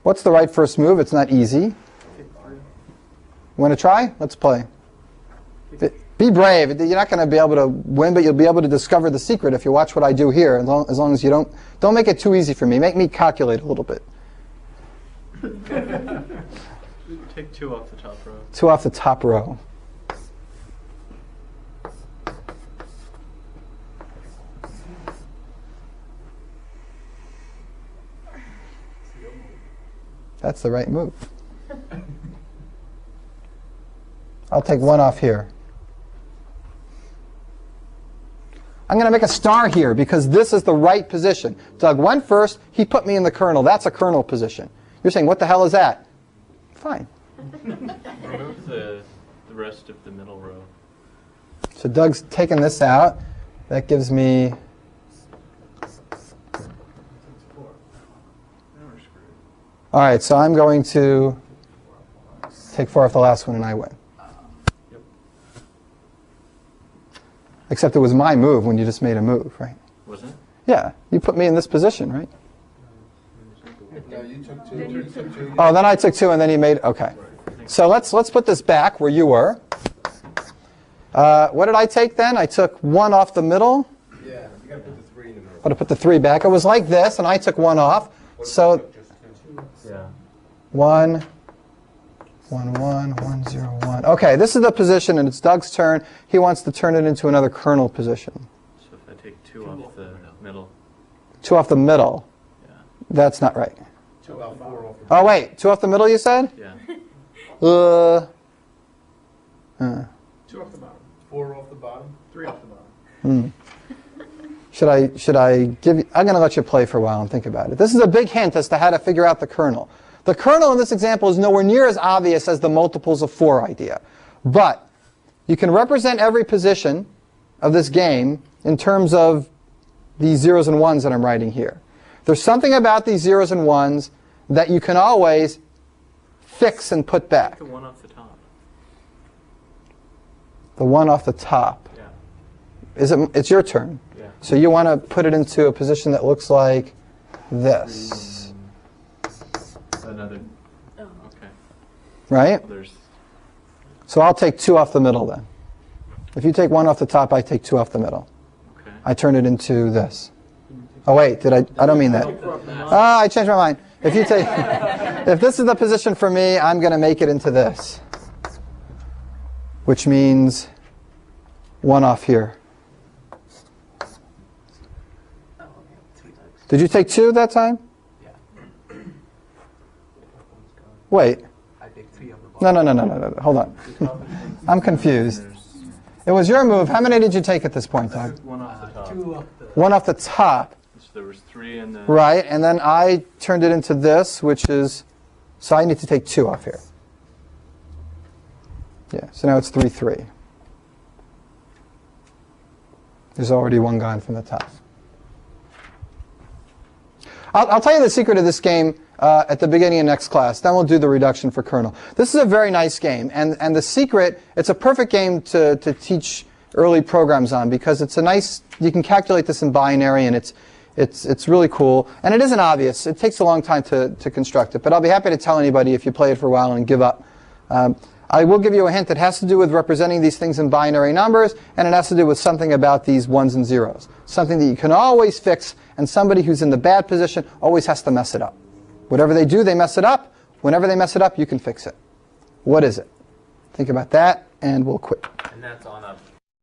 What's the right first move? It's not easy. You want to try? Let's play. Be brave. You're not going to be able to win, but you'll be able to discover the secret if you watch what I do here, as long as you don't make it too easy for me. Make me calculate a little bit. Take 2 off the top row. 2 off the top row. That's the right move. I'll take 1 off here. I'm going to make a star here because this is the right position. Doug went first. He put me in the kernel. That's a kernel position. You're saying, what the hell is that? Fine. Remove the rest of the middle row. So Doug's taken this out. That gives me... All right, so I'm going to take 4 off the last one, and I win. Yep. Except it was my move when you just made a move, right? Wasn't it? Yeah, you put me in this position, right? No, you took 2. You took 2. Oh, then I took 2, and then he made... Okay. So let's put this back where you were. What did I take then? I took 1 off the middle. Yeah, you got to put the 3 in the middle. But I put the 3 back. It was like this, and I took 1 off. So... Yeah. 1, 1, 1, 1, 0, 1. Okay, this is the position, and it's Doug's turn. He wants to turn it into another kernel position. So if I take 2 off the middle. 2 off the middle. Yeah. That's not right. 2 off 4 off. Oh, wait. 2 off the middle, you said? Yeah. 2 off the bottom. 4 off the bottom. 3 off the bottom. Should I give you... I'm going to let you play for a while and think about it. This is a big hint as to how to figure out the kernel. The kernel in this example is nowhere near as obvious as the multiples of 4 idea. But you can represent every position of this game in terms of these zeros and ones that I'm writing here. There's something about these zeros and ones that you can always fix and put back. Take the 1 off the top. The 1 off the top. Yeah. It's your turn. Yeah. So you want to put it into a position that looks like this. Another. Oh. Okay. Right? Well, there's... So I'll take 2 off the middle then. If you take 1 off the top, I take 2 off the middle. Okay. I turn it into this. Oh wait, I don't mean that. I changed my mind. If you take, if this is the position for me, I'm going to make it into this, which means 1 off here. Did you take 2 that time? Yeah. Wait. I take 3 of the bottom. No. Hold on. I'm confused. It was your move. How many did you take at this point, Doug? 1 off the top. 2 off the... 1 off the top. So there was 3 in the... Right, and then I turned it into this, which is... So I need to take 2 off here. Yeah, so now it's 3, 3. There's already 1 gone from the top. I'll tell you the secret of this game at the beginning of next class. Then we'll do the reduction for kernel. This is a very nice game. And the secret, it's a perfect game to teach early programs on because it's a nice, you can calculate this in binary and it's really cool. And it isn't obvious. It takes a long time to construct it. But I'll be happy to tell anybody if you play it for a while and give up. I will give you a hint. It has to do with representing these things in binary numbers, and it has to do with something about these ones and zeros. Something that you can always fix, and somebody who's in the bad position always has to mess it up. Whatever they do, they mess it up. Whenever they mess it up, you can fix it. What is it? Think about that, and we'll quit. And that's on a